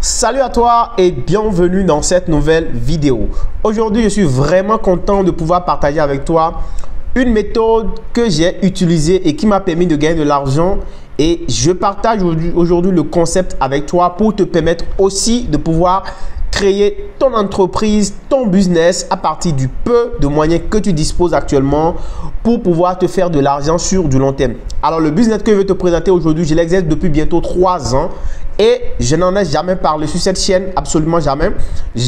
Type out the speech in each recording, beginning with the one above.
Salut à toi et bienvenue dans cette nouvelle vidéo. Aujourd'hui, je suis vraiment content de pouvoir partager avec toi une méthode que j'ai utilisée et qui m'a permis de gagner de l'argent. Et je partage aujourd'hui le concept avec toi pour te permettre aussi de pouvoir créer ton entreprise, ton business à partir du peu de moyens que tu disposes actuellement pour pouvoir te faire de l'argent sur du long terme. Alors, le business que je vais te présenter aujourd'hui, je l'exerce depuis bientôt 3 ans et je n'en ai jamais parlé sur cette chaîne, absolument jamais.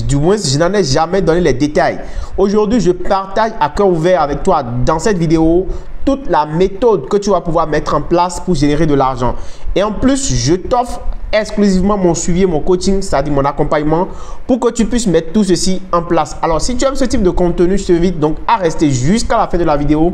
Du moins, je n'en ai jamais donné les détails. Aujourd'hui, je partage à cœur ouvert avec toi dans cette vidéo toute la méthode que tu vas pouvoir mettre en place pour générer de l'argent. Et en plus, je t'offre exclusivement mon suivi, mon coaching, c'est-à-dire mon accompagnement pour que tu puisses mettre tout ceci en place. Alors, si tu aimes ce type de contenu, je t'invite donc à rester jusqu'à la fin de la vidéo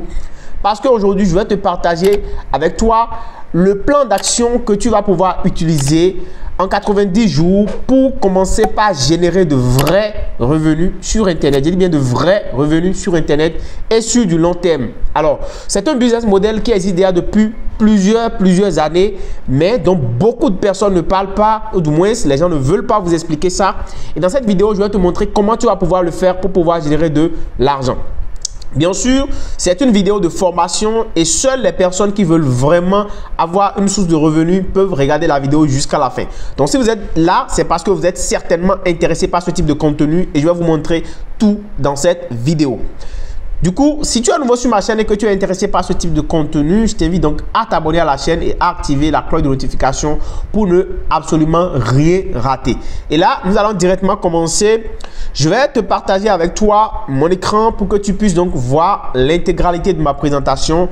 parce qu'aujourd'hui, je vais te partager avec toi le plan d'action que tu vas pouvoir utiliser en 90 jours pour commencer par générer de vrais revenus sur Internet. Je dis bien de vrais revenus sur Internet et sur du long terme. Alors, c'est un business model qui existe déjà depuis plusieurs années, mais dont beaucoup de personnes ne parlent pas, ou du moins, les gens ne veulent pas vous expliquer ça. Et dans cette vidéo, je vais te montrer comment tu vas pouvoir le faire pour pouvoir générer de l'argent. Bien sûr, c'est une vidéo de formation et seules les personnes qui veulent vraiment avoir une source de revenus peuvent regarder la vidéo jusqu'à la fin. Donc, si vous êtes là, c'est parce que vous êtes certainement intéressé par ce type de contenu et je vais vous montrer tout dans cette vidéo. Du coup, si tu es nouveau sur ma chaîne et que tu es intéressé par ce type de contenu, je t'invite donc à t'abonner à la chaîne et à activer la cloche de notification pour ne absolument rien rater. Et là, nous allons directement commencer. Je vais te partager avec toi mon écran pour que tu puisses donc voir l'intégralité de ma présentation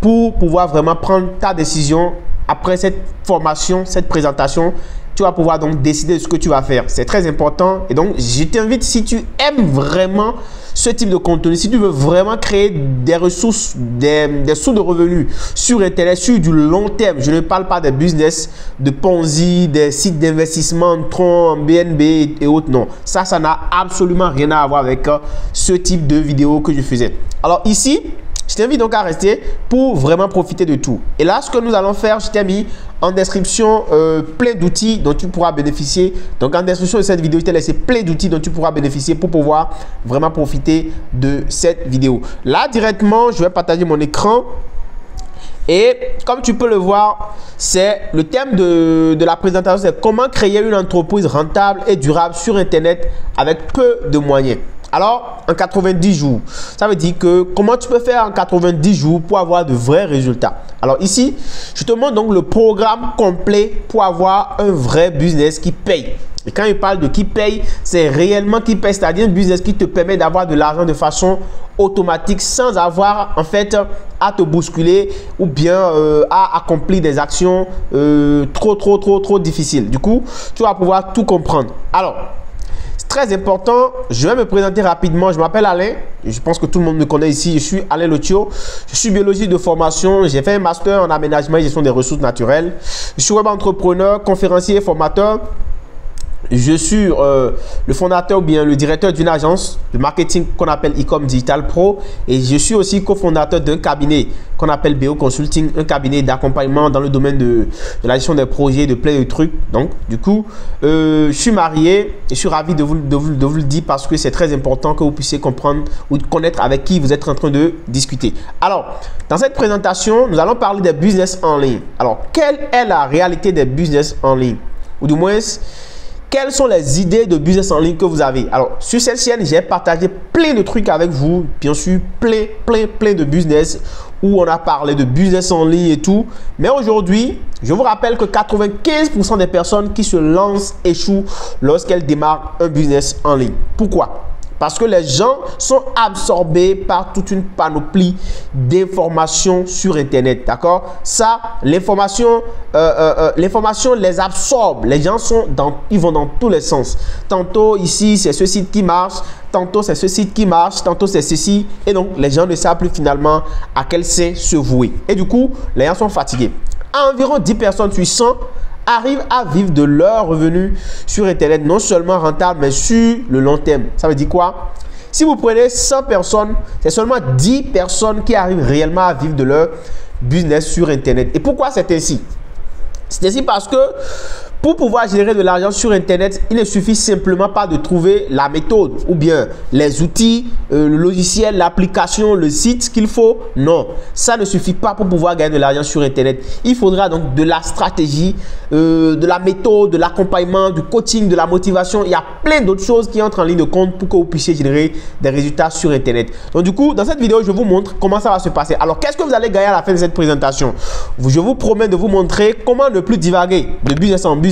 pour pouvoir vraiment prendre ta décision après cette formation, cette présentation. Tu vas pouvoir donc décider de ce que tu vas faire. C'est très important. Et donc, je t'invite, si tu aimes vraiment ce type de contenu, si tu veux vraiment créer des ressources, des sources de revenus sur Internet, sur du long terme, je ne parle pas des business de Ponzi, des sites d'investissement, Tron, BNB et autres, non. Ça n'a absolument rien à voir avec ce type de vidéo que je faisais. Alors ici, je t'invite donc à rester pour vraiment profiter de tout. Et là, ce que nous allons faire, je t'ai mis en description plein d'outils dont tu pourras bénéficier. Donc, en description de cette vidéo, je t'ai laissé plein d'outils dont tu pourras bénéficier pour pouvoir vraiment profiter de cette vidéo. Là, directement, je vais partager mon écran. Et comme tu peux le voir, c'est le thème de la présentation, c'est comment créer une entreprise rentable et durable sur Internet avec peu de moyens. Alors, en 90 jours, ça veut dire que comment tu peux faire en 90 jours pour avoir de vrais résultats. Alors ici, je te montre donc le programme complet pour avoir un vrai business qui paye. Et quand il parle de qui paye, c'est réellement qui paye, c'est-à-dire un business qui te permet d'avoir de l'argent de façon automatique sans avoir en fait à te bousculer ou bien à accomplir des actions trop difficiles. Du coup, tu vas pouvoir tout comprendre. Alors, très important, je vais me présenter rapidement. Je m'appelle Alain, je pense que tout le monde me connaît ici. Je suis Alain Lotio, je suis biologiste de formation. J'ai fait un master en aménagement et gestion des ressources naturelles. Je suis web entrepreneur, conférencier et formateur. Je suis le fondateur ou bien le directeur d'une agence de marketing qu'on appelle Ecom Digital Pro et je suis aussi cofondateur d'un cabinet qu'on appelle BO Consulting, un cabinet d'accompagnement dans le domaine de la gestion des projets, de plein de trucs. Donc, du coup, je suis marié et je suis ravi de vous le dire parce que c'est très important que vous puissiez comprendre ou connaître avec qui vous êtes en train de discuter. Alors, dans cette présentation, nous allons parler des business en ligne. Alors, quelle est la réalité des business en ligne? Ou du moins, quelles sont les idées de business en ligne que vous avez? Alors, sur cette chaîne, j'ai partagé plein de trucs avec vous. Bien sûr, plein de business où on a parlé de business en ligne et tout. Mais aujourd'hui, je vous rappelle que 95% des personnes qui se lancent échouent lorsqu'elles démarrent un business en ligne. Pourquoi? Parce que les gens sont absorbés par toute une panoplie d'informations sur Internet. D'accord? Ça, l'information les absorbe. Les gens ils vont dans tous les sens. Tantôt ici, c'est ce site qui marche. Tantôt, c'est ce site qui marche. Tantôt, c'est ceci. Et donc, les gens ne savent plus finalement à quel sein se vouer. Et du coup, les gens sont fatigués. Environ 10 personnes sur 100 arrivent à vivre de leurs revenus sur Internet, non seulement rentable, mais sur le long terme. Ça veut dire quoi? Si vous prenez 100 personnes, c'est seulement 10 personnes qui arrivent réellement à vivre de leur business sur Internet. Et pourquoi c'est ainsi? C'est ainsi parce que Pour pouvoir générer de l'argent sur Internet, il ne suffit simplement pas de trouver la méthode ou bien les outils, le logiciel, l'application, le site qu'il faut. Non, ça ne suffit pas pour pouvoir gagner de l'argent sur Internet. Il faudra donc de la stratégie, de la méthode, de l'accompagnement, du coaching, de la motivation. Il y a plein d'autres choses qui entrent en ligne de compte pour que vous puissiez générer des résultats sur Internet. Donc du coup, dans cette vidéo, je vous montre comment ça va se passer. Alors, qu'est-ce que vous allez gagner à la fin de cette présentation? Je vous promets de vous montrer comment ne plus divaguer de business en business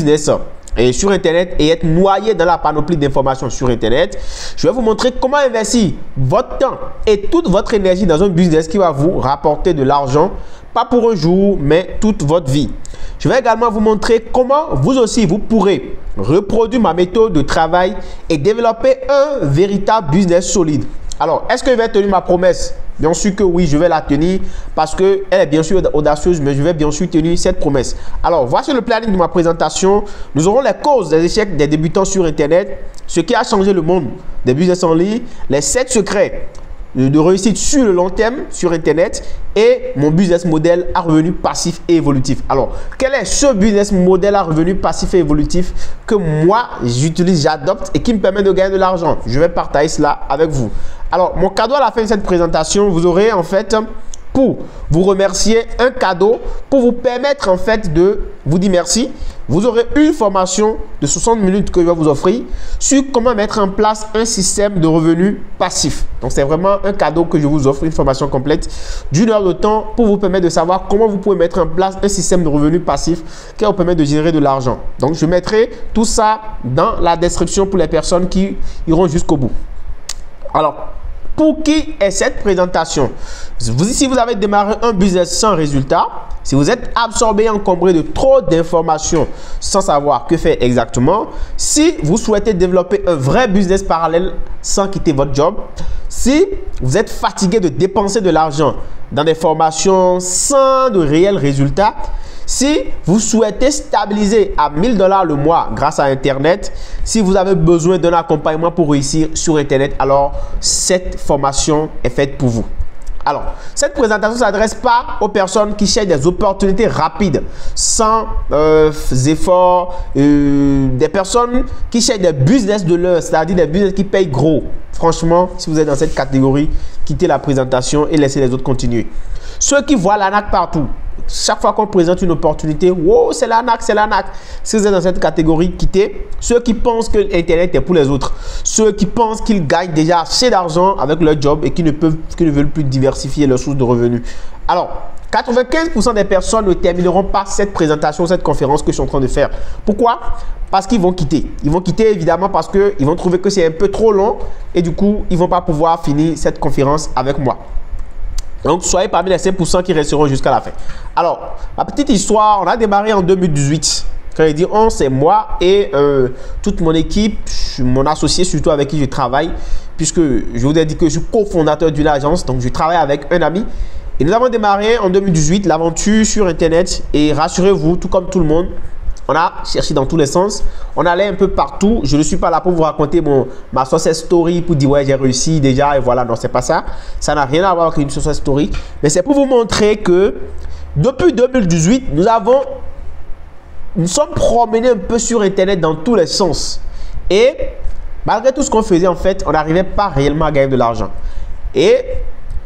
et sur Internet et être noyé dans la panoplie d'informations sur Internet. Je vais vous montrer comment investir votre temps et toute votre énergie dans un business qui va vous rapporter de l'argent, pas pour un jour, mais toute votre vie. Je vais également vous montrer comment vous aussi, vous pourrez reproduire ma méthode de travail et développer un véritable business solide. Alors, est-ce que je vais tenir ma promesse? Bien sûr que oui, je vais la tenir parce qu'elle est bien sûr audacieuse, mais je vais bien sûr tenir cette promesse. Alors, voici le planning de ma présentation. Nous aurons les causes des échecs des débutants sur Internet, ce qui a changé le monde des business en ligne, les 7 secrets de réussite sur le long terme sur Internet et mon business model à revenu passif et évolutif. Alors, quel est ce business model à revenu passif et évolutif que moi j'utilise, j'adopte et qui me permet de gagner de l'argent? Je vais partager cela avec vous. Alors, mon cadeau à la fin de cette présentation, vous aurez en fait, pour vous remercier, un cadeau pour vous permettre en fait de vous dire merci. Vous aurez une formation de 60 minutes que je vais vous offrir sur comment mettre en place un système de revenus passif. Donc, c'est vraiment un cadeau que je vous offre, une formation complète d'1 heure de temps pour vous permettre de savoir comment vous pouvez mettre en place un système de revenus passif qui va vous permettre de générer de l'argent. Donc, je mettrai tout ça dans la description pour les personnes qui iront jusqu'au bout. Alors, pour qui est cette présentation? Si vous avez démarré un business sans résultat, si vous êtes absorbé, encombré de trop d'informations sans savoir que faire exactement, si vous souhaitez développer un vrai business parallèle sans quitter votre job, si vous êtes fatigué de dépenser de l'argent dans des formations sans de réels résultats, si vous souhaitez stabiliser à 1 000 $ le mois grâce à Internet, si vous avez besoin d'un accompagnement pour réussir sur Internet, alors cette formation est faite pour vous. Alors, cette présentation ne s'adresse pas aux personnes qui cherchent des opportunités rapides, sans efforts, des personnes qui cherchent des business de l'heure, c'est-à-dire des business qui payent gros. Franchement, si vous êtes dans cette catégorie, quittez la présentation et laissez les autres continuer. Ceux qui voient l'arnaque partout, chaque fois qu'on présente une opportunité, wow, c'est l'arnaque, c'est l'arnaque. Si vous êtes dans cette catégorie, quittez. Ceux qui pensent que Internet est pour les autres, ceux qui pensent qu'ils gagnent déjà assez d'argent avec leur job et qui ne veulent plus diversifier leurs sources de revenus. Alors, 95% des personnes ne termineront pas cette présentation, cette conférence que je suis en train de faire. Pourquoi? Parce qu'ils vont quitter. Ils vont quitter évidemment parce qu'ils vont trouver que c'est un peu trop long et du coup, ils ne vont pas pouvoir finir cette conférence avec moi. Donc, soyez parmi les 5% qui resteront jusqu'à la fin. Alors, ma petite histoire, on a démarré en 2018. Quand je dis on, c'est moi et toute mon équipe, mon associé surtout avec qui je travaille, puisque je vous ai dit que je suis cofondateur d'une agence, donc je travaille avec un ami. Et nous avons démarré en 2018 l'aventure sur Internet et rassurez-vous, tout comme tout le monde, on a cherché dans tous les sens. On allait un peu partout. Je ne suis pas là pour vous raconter ma success story pour dire ouais, j'ai réussi déjà et voilà. Non, c'est pas ça. Ça n'a rien à voir avec une success story. Mais c'est pour vous montrer que depuis 2018, nous sommes promenés un peu sur Internet dans tous les sens. Et malgré tout ce qu'on faisait, en fait, on n'arrivait pas réellement à gagner de l'argent. Et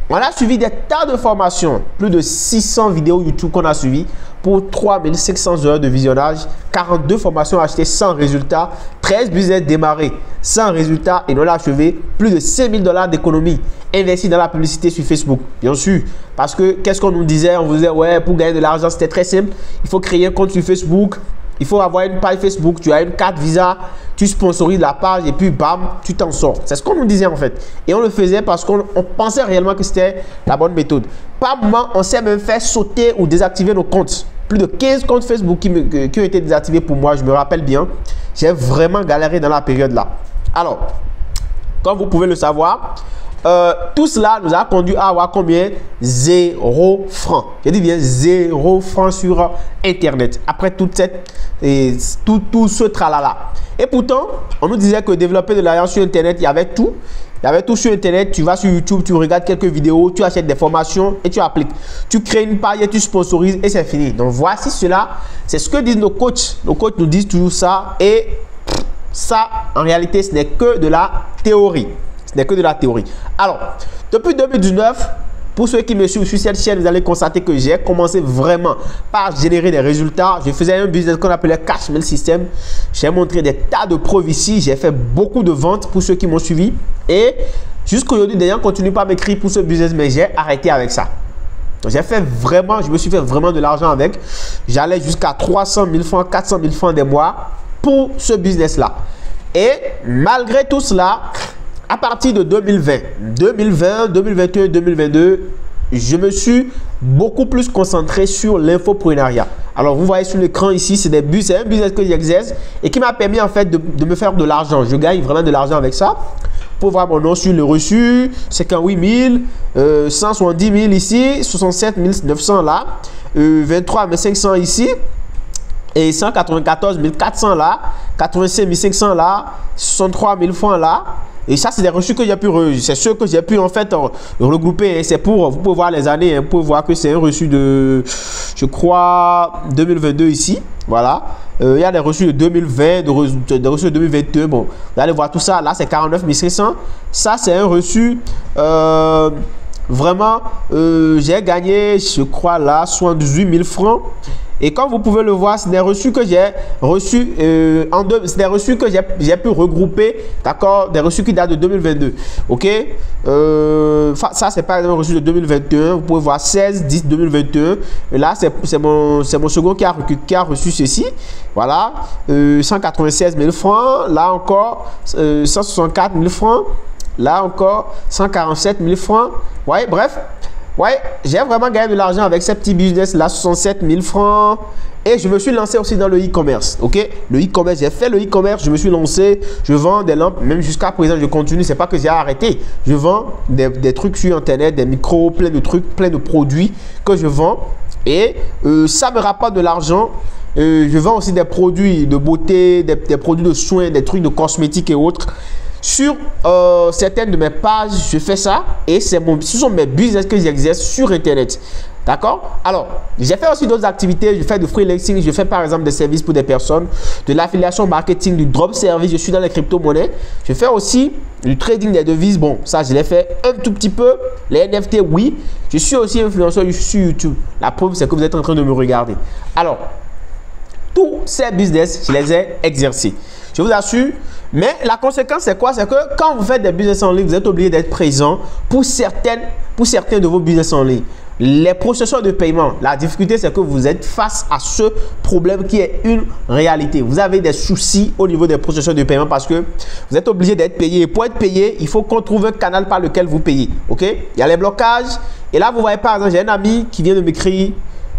on a suivi des tas de formations, plus de 600 vidéos YouTube qu'on a suivies pour 3500 heures de visionnage, 42 formations achetées sans résultat, 13 business démarrés sans résultat et on l'a achevé, plus de 5000 $ d'économie investis dans la publicité sur Facebook. Bien sûr, parce que qu'est-ce qu'on nous disait? On vous disait ouais, pour gagner de l'argent, c'était très simple. Il faut créer un compte sur Facebook. Il faut avoir une page Facebook, tu as une carte Visa, tu sponsorises la page et puis bam, tu t'en sors. C'est ce qu'on nous disait en fait. Et on le faisait parce qu'on pensait réellement que c'était la bonne méthode. Par moment, on s'est même fait sauter ou désactiver nos comptes. Plus de 15 comptes Facebook qui ont été désactivés pour moi, je me rappelle bien. J'ai vraiment galéré dans la période là. Alors, comme vous pouvez le savoir, tout cela nous a conduit à avoir combien? 0 francs. Je dis bien 0 francs sur Internet. Après toute tout ce tralala. Et pourtant, on nous disait que développer de l'argent sur Internet, il y avait tout. Il y avait tout sur Internet. Tu vas sur YouTube, tu regardes quelques vidéos, tu achètes des formations et tu appliques. Tu crées une page et tu sponsorises et c'est fini. Donc voici cela. C'est ce que disent nos coachs. Nos coachs nous disent toujours ça. Et ça, en réalité, ce n'est que de la théorie. Ce n'est que de la théorie. Alors, depuis 2019, pour ceux qui me suivent sur cette chaîne, vous allez constater que j'ai commencé vraiment par générer des résultats. Je faisais un business qu'on appelait Cash Mail System. J'ai montré des tas de preuves ici. J'ai fait beaucoup de ventes pour ceux qui m'ont suivi. Et jusqu'aujourd'hui, d'ailleurs, continue pas à m'écrire pour ce business, mais j'ai arrêté avec ça. J'ai fait vraiment, je me suis fait vraiment de l'argent avec. J'allais jusqu'à 300 000 francs, 400 000 francs des mois pour ce business-là. Et malgré tout cela, à partir de 2020, 2021, 2022, je me suis beaucoup plus concentré sur l'infoprenariat. Alors, vous voyez sur l'écran ici, c'est un business que j'exerce et qui m'a permis en fait de me faire de l'argent. Je gagne vraiment de l'argent avec ça. Pour voir mon nom sur le reçu, 58 000, 170 000 ici, 67 900 là, 23 500 ici. Et 194 400 là, 85 500 là, 63 000 francs là. Et ça, c'est des reçus que j'ai pu, c'est ceux que j'ai pu en fait regrouper. C'est pour, vous pouvez voir les années, vous pouvez voir que c'est un reçu de, je crois, 2022 ici. Voilà. Il y a des reçus de 2020, des reçus de 2021. Bon, vous allez voir tout ça. Là, c'est 49 500. Ça, c'est un reçu. Vraiment, j'ai gagné, je crois, là, 78 000 francs. Et comme vous pouvez le voir, c'est des reçus que j'ai reçus c'est des reçus que j'ai pu regrouper, d'accord, des reçus qui datent de 2022. Ok, ça c'est par exemple un reçu de 2021. Vous pouvez voir 16 10 2021. Et là c'est mon second qui a reçu ceci. Voilà, 196 000 francs. Là encore 164 000 francs. Là encore 147 000 francs. Ouais, bref. Ouais, j'ai vraiment gagné de l'argent avec ces petits business là, 67 000 francs. Et je me suis lancé aussi dans le e-commerce. Ok, le e-commerce, j'ai fait le e-commerce, je me suis lancé, je vends des lampes, même jusqu'à présent je continue, c'est pas que j'ai arrêté. Je vends des trucs sur internet, des micros, plein de trucs, plein de produits que je vends. Et ça me rapporte de l'argent. Je vends aussi des produits de beauté, des produits de soins, des trucs de cosmétiques et autres. Sur certaines de mes pages, je fais ça et ce sont mes business que j'exerce sur Internet. D'accord? Alors, j'ai fait aussi d'autres activités. Je fais du freelancing, je fais par exemple des services pour des personnes, de l'affiliation marketing, du drop service. Je suis dans les crypto-monnaies. Je fais aussi du trading des devises. Bon, ça, je l'ai fait un tout petit peu. Les NFT, oui. Je suis aussi influenceur sur YouTube. La preuve, c'est que vous êtes en train de me regarder. Alors, tous ces business, je les ai exercés. Je vous assure. Mais la conséquence, c'est quoi? C'est que quand vous faites des business en ligne, vous êtes obligé d'être présent pour certains de vos business en ligne. Les processeurs de paiement, la difficulté, c'est que vous êtes face à ce problème qui est une réalité. Vous avez des soucis au niveau des processeurs de paiement parce que vous êtes obligé d'être payé. Et pour être payé, il faut qu'on trouve un canal par lequel vous payez. Ok? Il y a les blocages. Et là, vous voyez par exemple, j'ai un ami qui vient de m'écrire.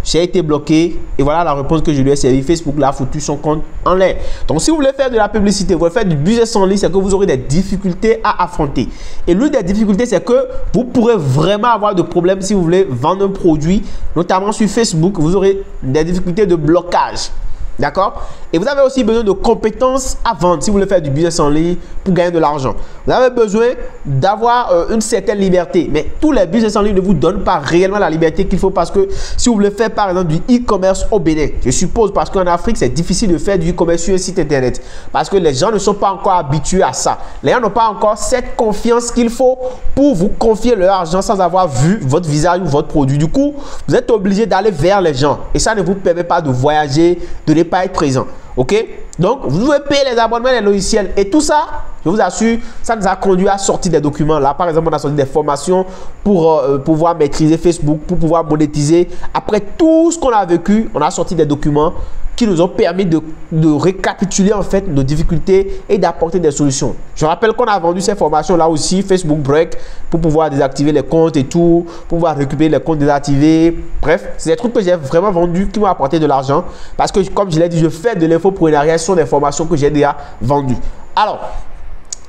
J'ai été bloqué et voilà la réponse que je lui ai servi. Facebook l'a foutu son compte en l'air. Donc, si vous voulez faire de la publicité, vous voulez faire du business en ligne, c'est que vous aurez des difficultés à affronter. Et l'une des difficultés, c'est que vous pourrez vraiment avoir de problèmes si vous voulez vendre un produit, notamment sur Facebook. Vous aurez des difficultés de blocage. D'accord? Et vous avez aussi besoin de compétences à vendre si vous voulez faire du business en ligne pour gagner de l'argent. Vous avez besoin d'avoir une certaine liberté. Mais tous les business en ligne ne vous donnent pas réellement la liberté qu'il faut parce que si vous voulez faire par exemple du e-commerce au Bénin, je suppose parce qu'en Afrique, c'est difficile de faire du e-commerce sur un site internet parce que les gens ne sont pas encore habitués à ça. Les gens n'ont pas encore cette confiance qu'il faut pour vous confier leur argent sans avoir vu votre visage ou votre produit. Du coup, vous êtes obligé d'aller vers les gens et ça ne vous permet pas de voyager, de ne pas être présent. Ok? Donc, vous devez payer les abonnements, les logiciels et tout ça, je vous assure, ça nous a conduit à sortir des documents. Là, par exemple, on a sorti des formations pour pouvoir maîtriser Facebook, pour pouvoir monétiser. Après tout ce qu'on a vécu, on a sorti des documents qui nous ont permis de récapituler en fait nos difficultés et d'apporter des solutions. Je rappelle qu'on a vendu ces formations là aussi, Facebook Break, pour pouvoir désactiver les comptes et tout, pour pouvoir récupérer les comptes désactivés. Bref, c'est des trucs que j'ai vraiment vendus qui m'ont apporté de l'argent parce que comme je l'ai dit, je fais de l'infoprenariat, ce sont des formations que j'ai déjà vendues. Alors,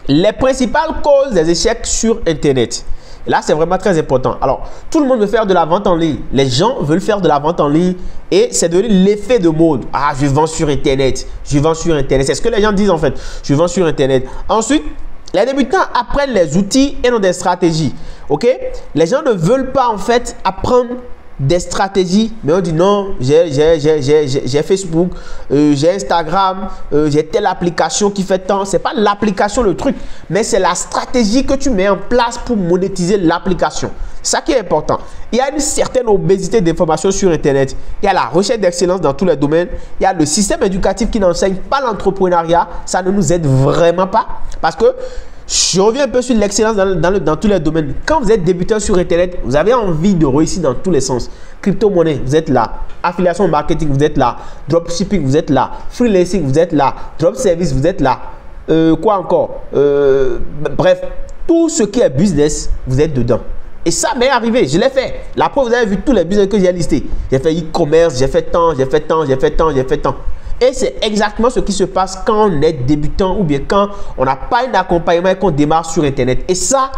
les principales causes des échecs sur Internet. Et là, c'est vraiment très important. Alors, tout le monde veut faire de la vente en ligne. Les gens veulent faire de la vente en ligne et c'est devenu l'effet de mode. Ah, je vends sur Internet. Je vends sur Internet. C'est ce que les gens disent en fait. Je vends sur Internet. Ensuite, les débutants apprennent les outils et non des stratégies. Ok? Les gens ne veulent pas en fait apprendre des stratégies, mais on dit non, j'ai Facebook, j'ai Instagram, j'ai telle application qui fait tant. C'est pas l'application le truc, mais c'est la stratégie que tu mets en place pour monétiser l'application. C'est ça qui est important. Il y a une certaine obésité d'informations sur Internet. Il y a la recherche d'excellence dans tous les domaines. Il y a le système éducatif qui n'enseigne pas l'entrepreneuriat. Ça ne nous aide vraiment pas parce que je reviens un peu sur l'excellence dans tous les domaines. Quand vous êtes débutant sur Internet, vous avez envie de réussir dans tous les sens. Crypto-monnaie, vous êtes là. Affiliation marketing, vous êtes là. Dropshipping, vous êtes là. Freelancing, vous êtes là. Drop service, vous êtes là. Quoi encore? Bref, tout ce qui est business, vous êtes dedans. Et ça m'est arrivé, je l'ai fait. La preuve, vous avez vu tous les business que j'ai listés. J'ai fait e-commerce, j'ai fait tant, j'ai fait tant, j'ai fait tant, j'ai fait tant. Et c'est exactement ce qui se passe quand on est débutant ou bien quand on n'a pas un accompagnement et qu'on démarre sur Internet. Et ça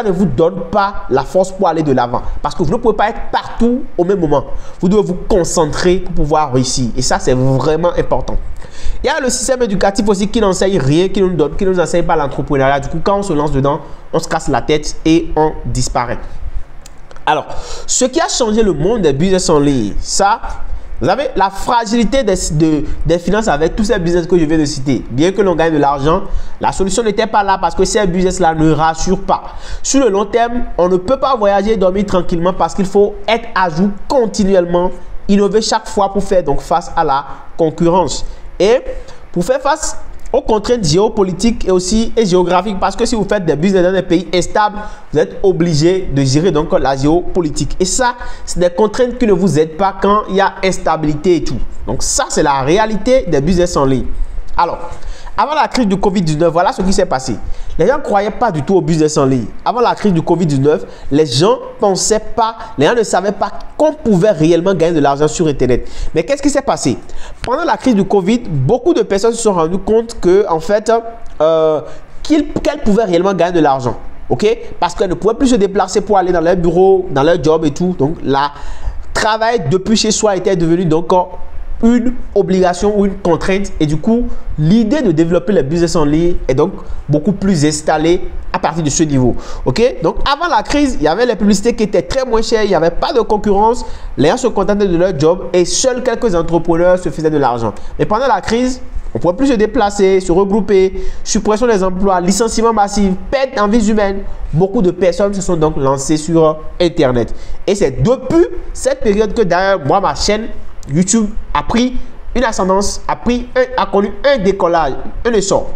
ne vous donne pas la force pour aller de l'avant. Parce que vous ne pouvez pas être partout au même moment. Vous devez vous concentrer pour pouvoir réussir. Et ça, c'est vraiment important. Il y a le système éducatif aussi qui n'enseigne rien, qui ne nous enseigne pas l'entrepreneuriat. Du coup, quand on se lance dedans, on se casse la tête et on disparaît. Alors, ce qui a changé le monde des business en ligne, ça... Vous avez la fragilité des finances avec tous ces business que je viens de citer. Bien que l'on gagne de l'argent, la solution n'était pas là parce que ces business-là ne rassurent pas. Sur le long terme, on ne peut pas voyager et dormir tranquillement parce qu'il faut être à jour continuellement, innover chaque fois pour faire donc face à la concurrence. Et pour faire face aux contraintes géopolitiques et aussi géographiques, parce que si vous faites des business dans des pays instables, vous êtes obligé de gérer donc la géopolitique. Et ça, c'est des contraintes qui ne vous aident pas quand il y a instabilité et tout. Donc ça, c'est la réalité des business en ligne. Alors, avant la crise du Covid-19, voilà ce qui s'est passé. Les gens ne croyaient pas du tout au business en ligne. Avant la crise du Covid-19, les gens ne savaient pas qu'on pouvait réellement gagner de l'argent sur Internet. Mais qu'est-ce qui s'est passé? Pendant la crise du Covid, beaucoup de personnes se sont rendues compte que, en fait, qu'elles pouvaient réellement gagner de l'argent. Ok? Parce qu'elles ne pouvaient plus se déplacer pour aller dans leur bureau, dans leur job et tout. Donc, le travail depuis chez soi était devenu donc une obligation ou une contrainte, et du coup l'idée de développer le business en ligne est donc beaucoup plus installée à partir de ce niveau. Ok, donc avant la crise, il y avait les publicités qui étaient très moins chères, il n'y avait pas de concurrence, les gens se contentaient de leur job et seuls quelques entrepreneurs se faisaient de l'argent. Mais pendant la crise, on ne pouvait plus se déplacer, se regrouper, suppression des emplois, licenciement massif, perte en vies humaines. Beaucoup de personnes se sont donc lancées sur Internet. Et c'est depuis cette période que d'ailleurs moi, ma chaîne YouTube a pris une ascendance, a connu un décollage, un essor.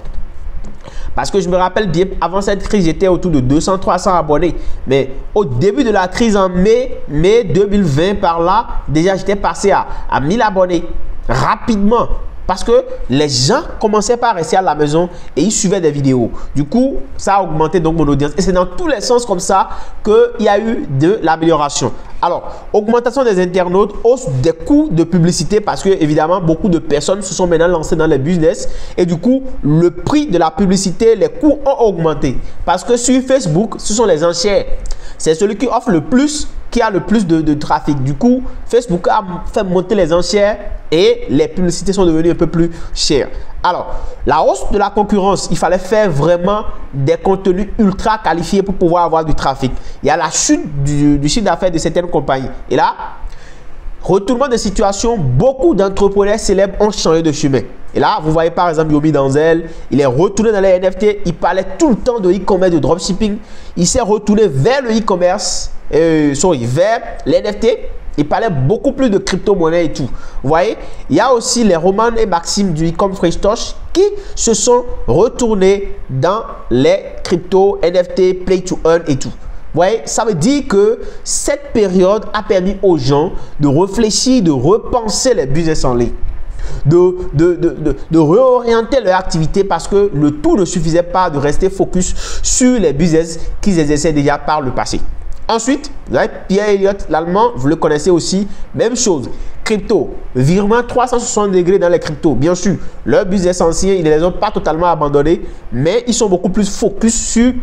Parce que je me rappelle bien, avant cette crise, j'étais autour de 200-300 abonnés. Mais au début de la crise, en mai 2020, par là, déjà j'étais passé à 1000 abonnés rapidement. Parce que les gens commençaient par rester à la maison et ils suivaient des vidéos. Du coup, ça a augmenté donc mon audience. Et c'est dans tous les sens comme ça qu'il y a eu de l'amélioration. Alors, augmentation des internautes, hausse des coûts de publicité parce que évidemment, beaucoup de personnes se sont maintenant lancées dans les business. Et du coup, le prix de la publicité, les coûts ont augmenté. Parce que sur Facebook, ce sont les enchères. C'est celui qui offre le plus, qui a le plus de trafic. Du coup, Facebook a fait monter les enchères et les publicités sont devenues un peu plus chères. Alors, la hausse de la concurrence, il fallait faire vraiment des contenus ultra qualifiés pour pouvoir avoir du trafic. Il y a la chute du chiffre d'affaires de certaines compagnies. Et là, retournement de situation, beaucoup d'entrepreneurs célèbres ont changé de chemin. Et là, vous voyez par exemple Yomi Denzel, il est retourné dans les NFT, il parlait tout le temps de e-commerce, de dropshipping. Il s'est retourné vers le e-commerce, vers les NFT. Il parlait beaucoup plus de crypto-monnaie et tout. Vous voyez, il y a aussi les Roman et Maxime du e-com Fresh qui se sont retournés dans les crypto, NFT, play to earn et tout. Vous voyez, ça veut dire que cette période a permis aux gens de réfléchir, de repenser les business en ligne. De réorienter leur activité parce que le tout ne suffisait pas de rester focus sur les business qu'ils exerçaient déjà par le passé. Ensuite, vous avez Pierre Elliott, l'allemand, vous le connaissez aussi, même chose. crypto, virement 360 degrés dans les cryptos. Bien sûr, leur business ancien, ils ne les ont pas totalement abandonnés, mais ils sont beaucoup plus focus sur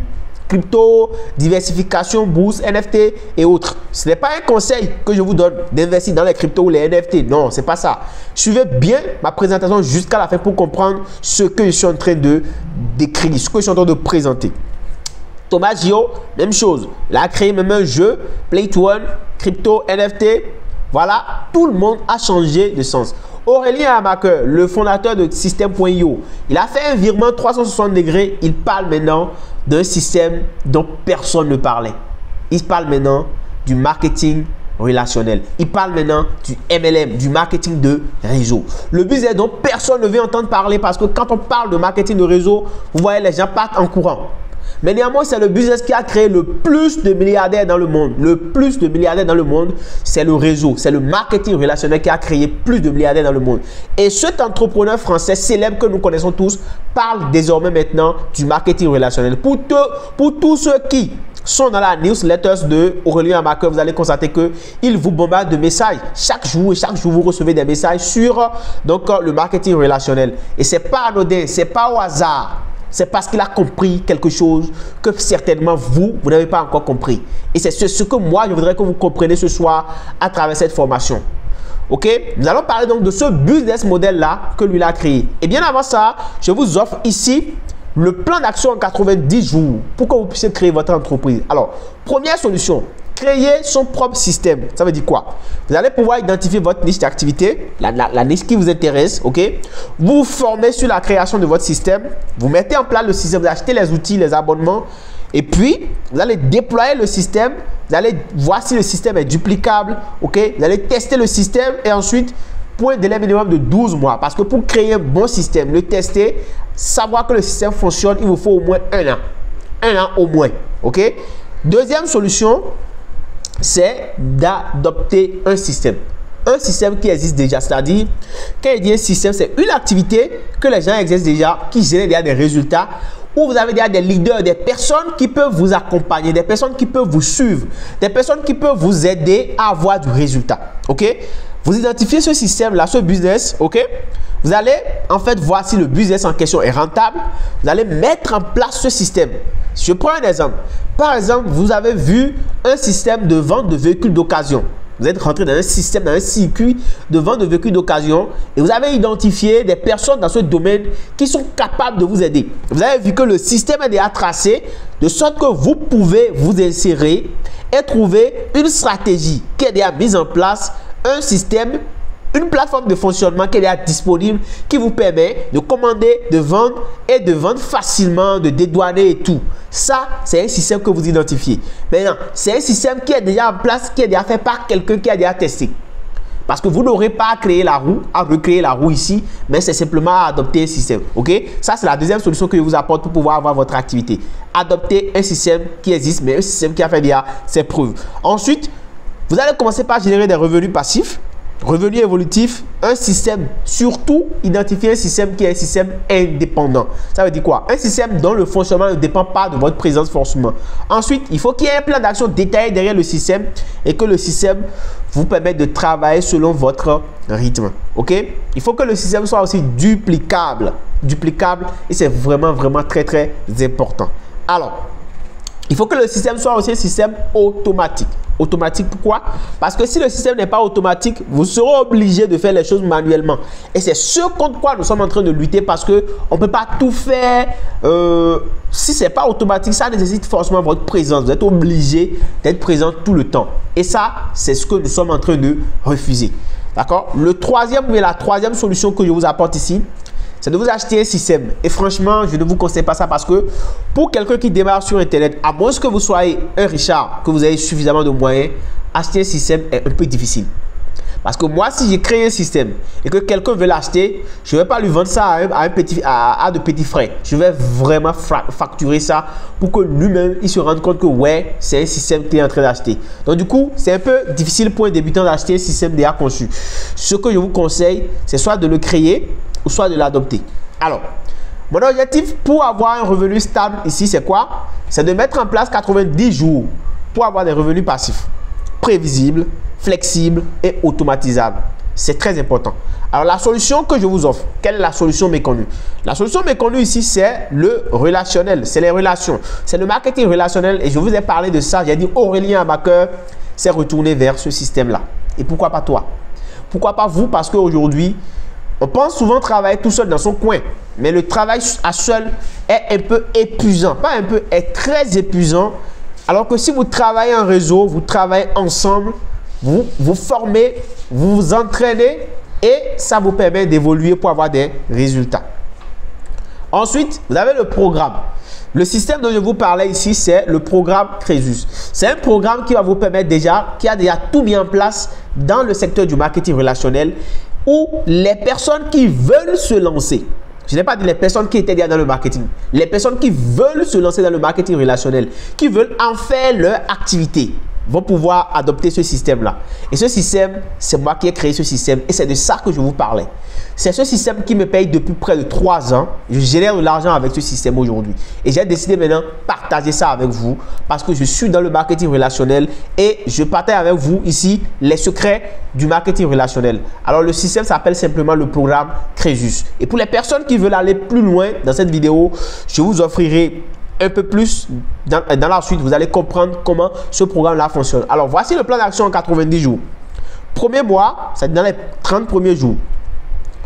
crypto, diversification, bourse, NFT et autres. Ce n'est pas un conseil que je vous donne d'investir dans les cryptos ou les NFT. Non, c'est pas ça. Suivez bien ma présentation jusqu'à la fin pour comprendre ce que je suis en train de décrire, ce que je suis en train de présenter. Thomas Gio, même chose. Il a créé même un jeu, Play to Earn, crypto, NFT. Voilà, tout le monde a changé de sens. Aurélien Amaker, le fondateur de System.io, il a fait un virement 360 degrés. Il parle maintenant d'un système dont personne ne parlait. Il parle maintenant du marketing relationnel. Il parle maintenant du MLM, du marketing de réseau. Le business dont personne ne veut entendre parler parce que quand on parle de marketing de réseau, vous voyez, les gens partent en courant. Mais néanmoins, c'est le business qui a créé le plus de milliardaires dans le monde. Le plus de milliardaires dans le monde, c'est le réseau. C'est le marketing relationnel qui a créé plus de milliardaires dans le monde. Et cet entrepreneur français célèbre que nous connaissons tous parle désormais maintenant du marketing relationnel. Pour tous ceux qui sont dans la newsletter de Aurélien Amaker, vous allez constater qu'il vous bombarde de messages. Chaque jour, vous recevez des messages sur le marketing relationnel. Et ce n'est pas anodin, ce n'est pas au hasard. C'est parce qu'il a compris quelque chose que certainement vous n'avez pas encore compris. Et c'est ce que moi, je voudrais que vous compreniez ce soir à travers cette formation. Ok? Nous allons parler donc de ce business model-là que lui a créé. Et bien avant ça, je vous offre ici le plan d'action en 90 jours pour que vous puissiez créer votre entreprise. Alors, première solution. Créer son propre système. Ça veut dire quoi? Vous allez pouvoir identifier votre niche d'activité, la niche qui vous intéresse, ok? Vous vous formez sur la création de votre système. Vous mettez en place le système, vous achetez les outils, les abonnements. Et puis, vous allez déployer le système. Vous allez voir si le système est duplicable, ok? Vous allez tester le système et ensuite, pour un délai minimum de 12 mois. Parce que pour créer un bon système, le tester, savoir que le système fonctionne, il vous faut au moins un an. Un an au moins, ok? Deuxième solution, c'est d'adopter un système. Un système qui existe déjà. C'est-à-dire, quand il dit un système, c'est une activité que les gens exercent déjà, qui génère déjà des résultats, où vous avez déjà des leaders, des personnes qui peuvent vous accompagner, des personnes qui peuvent vous suivre, des personnes qui peuvent vous aider à avoir du résultat. Ok? Vous identifiez ce système-là, ce business, ok? Vous allez en fait voir si le business en question est rentable. Vous allez mettre en place ce système. Je prends un exemple. Par exemple, vous avez vu un système de vente de véhicules d'occasion. Vous êtes rentré dans un système, dans un circuit de vente de véhicules d'occasion et vous avez identifié des personnes dans ce domaine qui sont capables de vous aider. Vous avez vu que le système est déjà tracé de sorte que vous pouvez vous insérer et trouver une stratégie qui est déjà mise en place, un système, une plateforme de fonctionnement qui est déjà disponible, qui vous permet de commander, de vendre et de vendre facilement, de dédouaner et tout. Ça, c'est un système que vous identifiez. Maintenant, c'est un système qui est déjà en place, qui est déjà fait par quelqu'un qui a déjà testé. Parce que vous n'aurez pas à créer la roue, à recréer la roue ici, mais c'est simplement à adopter un système. Ok? Ça, c'est la deuxième solution que je vous apporte pour pouvoir avoir votre activité. Adopter un système qui existe, mais un système qui a fait déjà ses preuves. Ensuite, vous allez commencer par générer des revenus passifs. Revenu évolutif, un système, surtout identifier un système qui est un système indépendant. Ça veut dire quoi? Un système dont le fonctionnement ne dépend pas de votre présence forcément. Ensuite, il faut qu'il y ait un plan d'action détaillé derrière le système et que le système vous permette de travailler selon votre rythme. Ok? Il faut que le système soit aussi duplicable. Duplicable et c'est vraiment très important. Alors, il faut que le système soit aussi un système automatique. Automatique, pourquoi? Parce que si le système n'est pas automatique, vous serez obligé de faire les choses manuellement. Et c'est ce contre quoi nous sommes en train de lutter parce qu'on ne peut pas tout faire. Si ce n'est pas automatique, ça nécessite forcément votre présence. Vous êtes obligé d'être présent tout le temps. Et ça, c'est ce que nous sommes en train de refuser. D'accord? La troisième solution que je vous apporte ici, c'est de vous acheter un système. Et franchement, je ne vous conseille pas ça parce que pour quelqu'un qui démarre sur Internet, à moins que vous soyez un richard, que vous ayez suffisamment de moyens, acheter un système est un peu difficile. Parce que moi, si j'ai créé un système et que quelqu'un veut l'acheter, je ne vais pas lui vendre ça à de petits frais. Je vais vraiment facturer ça pour que lui-même, il se rende compte que ouais, c'est un système qu'il est en train d'acheter. Donc du coup, c'est un peu difficile pour un débutant d'acheter un système déjà conçu. Ce que je vous conseille, c'est soit de le créer ou soit de l'adopter. Alors, mon objectif pour avoir un revenu stable ici, c'est quoi? C'est de mettre en place 90 jours pour avoir des revenus passifs, prévisibles, flexibles et automatisables. C'est très important. Alors, la solution que je vous offre, quelle est la solution méconnue? La solution méconnue ici, c'est le relationnel, c'est les relations. C'est le marketing relationnel et je vous ai parlé de ça. J'ai dit Aurélien Abaqueur s'est retourné vers ce système-là. Et pourquoi pas toi? Pourquoi pas vous? Parce qu'aujourd'hui, on pense souvent travailler tout seul dans son coin. Mais le travail à seul est un peu épuisant. Pas un peu, est très épuisant. Alors que si vous travaillez en réseau, vous travaillez ensemble, vous vous formez, vous vous entraînez et ça vous permet d'évoluer pour avoir des résultats. Ensuite, vous avez le programme. Le système dont je vous parlais ici, c'est le programme Crésus. C'est un programme qui va vous permettre qui a déjà tout mis en place dans le secteur du marketing relationnel où les personnes qui veulent se lancer, je n'ai pas dit les personnes qui étaient déjà dans le marketing, les personnes qui veulent se lancer dans le marketing relationnel, qui veulent en faire leur activité, vont pouvoir adopter ce système-là. Et ce système, c'est moi qui ai créé ce système et c'est de ça que je vous parlais. C'est ce système qui me paye depuis près de 3 ans. Je génère de l'argent avec ce système aujourd'hui. Et j'ai décidé maintenant de partager ça avec vous parce que je suis dans le marketing relationnel et je partage avec vous ici les secrets du marketing relationnel. Alors, le système s'appelle simplement le programme Crésus. Et pour les personnes qui veulent aller plus loin dans cette vidéo, je vous offrirai un peu plus dans la suite. Vous allez comprendre comment ce programme-là fonctionne. Alors, voici le plan d'action en 90 jours. Premier mois, c'est dans les 30 premiers jours.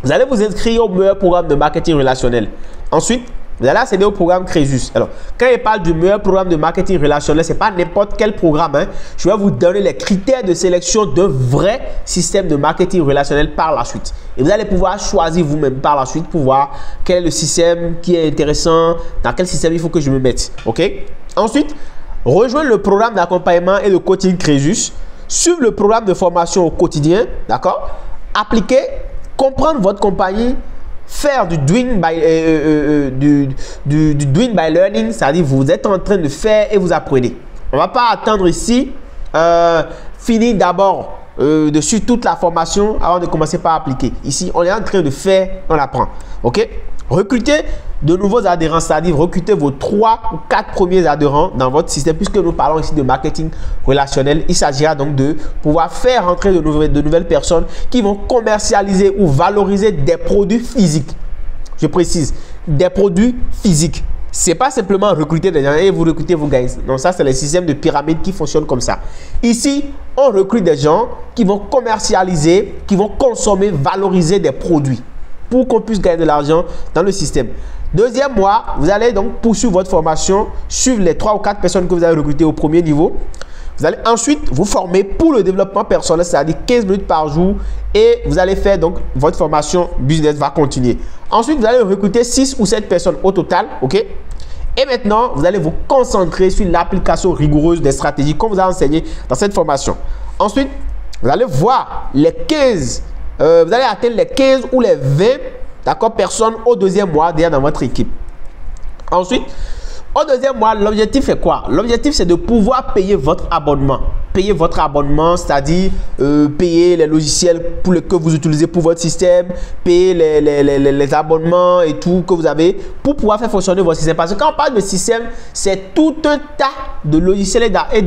Vous allez vous inscrire au meilleur programme de marketing relationnel. Ensuite, vous allez accéder au programme Crésus. Alors, quand je parle du meilleur programme de marketing relationnel, ce n'est pas n'importe quel programme. Hein. Je vais vous donner les critères de sélection d'un vrai système de marketing relationnel par la suite. Et vous allez pouvoir choisir vous-même par la suite pour voir quel est le système qui est intéressant, dans quel système il faut que je me mette. OK? Ensuite, rejoindre le programme d'accompagnement et de coaching Crésus. Suivre le programme de formation au quotidien. D'accord? Appliquer, comprendre votre compagnie, faire du doing by learning, c'est-à-dire vous êtes en train de faire et vous apprenez. On ne va pas attendre ici, finir d'abord de suivre toute la formation avant de commencer par appliquer. Ici, on est en train de faire, on apprend. OK? Recruter de nouveaux adhérents, c'est-à-dire recruter vos 3 ou 4 premiers adhérents dans votre système, puisque nous parlons ici de marketing relationnel. Il s'agira donc de pouvoir faire entrer de nouvelles personnes qui vont commercialiser ou valoriser des produits physiques. Je précise, des produits physiques. Ce n'est pas simplement recruter des gens et vous recrutez vos gars. Non, ça, c'est le système de pyramide qui fonctionne comme ça. Ici, on recrute des gens qui vont commercialiser, qui vont consommer, valoriser des produits pour qu'on puisse gagner de l'argent dans le système. Deuxième mois, vous allez donc poursuivre votre formation, suivre les 3 ou 4 personnes que vous avez recrutées au premier niveau. Vous allez ensuite vous former pour le développement personnel, c'est-à-dire 15 minutes par jour et vous allez faire donc votre formation business va continuer. Ensuite, vous allez recruter 6 ou 7 personnes au total, OK? Et maintenant, vous allez vous concentrer sur l'application rigoureuse des stratégies qu'on vous a enseigné dans cette formation. Ensuite, vous allez voir les 15 vous allez atteindre les 15 ou les 20 personnes au deuxième mois déjà dans votre équipe. Ensuite, au deuxième mois, l'objectif est quoi? L'objectif, c'est de pouvoir payer votre abonnement. Payer votre abonnement, c'est-à-dire payer les logiciels que vous utilisez pour votre système, payer les abonnements et tout que vous avez pour pouvoir faire fonctionner votre système. Parce que quand on parle de système, c'est tout un tas de logiciels et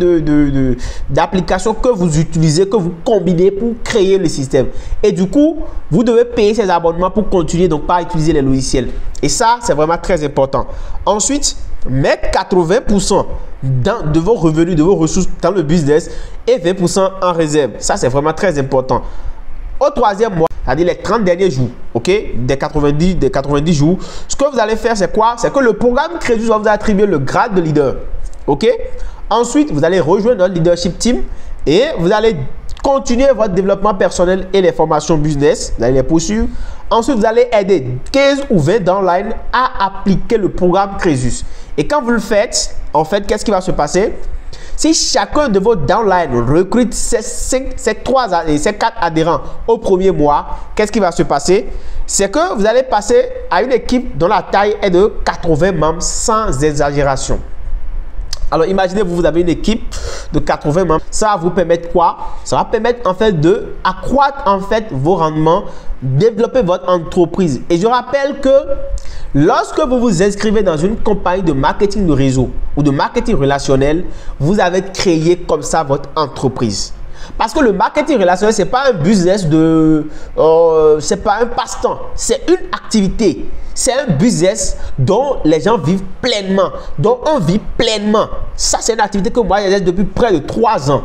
d'applications que vous utilisez, que vous combinez pour créer le système. Et du coup, vous devez payer ces abonnements pour continuer donc pas utiliser les logiciels. Et ça, c'est vraiment très important. Ensuite, mettre 80% de vos revenus, de vos ressources dans le business et 20% en réserve. Ça, c'est vraiment très important. Au troisième mois, c'est-à-dire les 30 derniers jours, OK, des 90 jours, ce que vous allez faire, c'est quoi? C'est que le programme Crésus va vous attribuer le grade de leader. OK? Ensuite, vous allez rejoindre notre leadership team et vous allez continuer votre développement personnel et les formations business. Vous allez les poursuivre. Ensuite, vous allez aider 15 ou 20 downlines à appliquer le programme Crésus. Et quand vous le faites, en fait, qu'est-ce qui va se passer? Si chacun de vos downlines recrute ces 4 adhérents au premier mois, qu'est-ce qui va se passer? C'est que vous allez passer à une équipe dont la taille est de 80 membres sans exagération. Alors, imaginez, vous avez une équipe de 80 membres. Ça va vous permettre quoi? Ça va permettre en fait de accroître en fait vos rendements, développer votre entreprise. Et je rappelle que lorsque vous vous inscrivez dans une compagnie de marketing de réseau ou de marketing relationnel, vous avez créé comme ça votre entreprise. Parce que le marketing relationnel, c'est pas un business c'est pas un passe-temps, c'est une activité. C'est un business dont les gens vivent pleinement, dont on vit pleinement. Ça, c'est une activité que moi, j'exerce depuis près de 3 ans.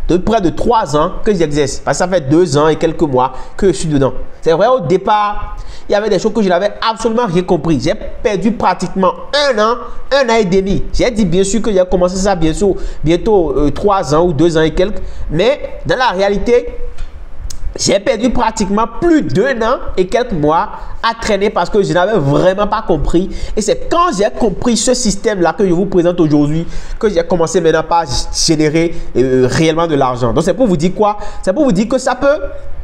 Depuis près de 3 ans que j'exerce. Parce que ça fait 2 ans et quelques mois que je suis dedans. C'est vrai, au départ, il y avait des choses que je n'avais absolument rien compris. J'ai perdu pratiquement 1 an et demi. J'ai dit bien sûr que j'ai commencé ça bientôt 3 ans ou 2 ans et quelques. Mais dans la réalité, j'ai perdu pratiquement plus d'1 an et quelques mois à traîner parce que je n'avais vraiment pas compris. Et c'est quand j'ai compris ce système-là que je vous présente aujourd'hui que j'ai commencé maintenant par générer réellement de l'argent. Donc c'est pour vous dire quoi? C'est pour vous dire que ça peut,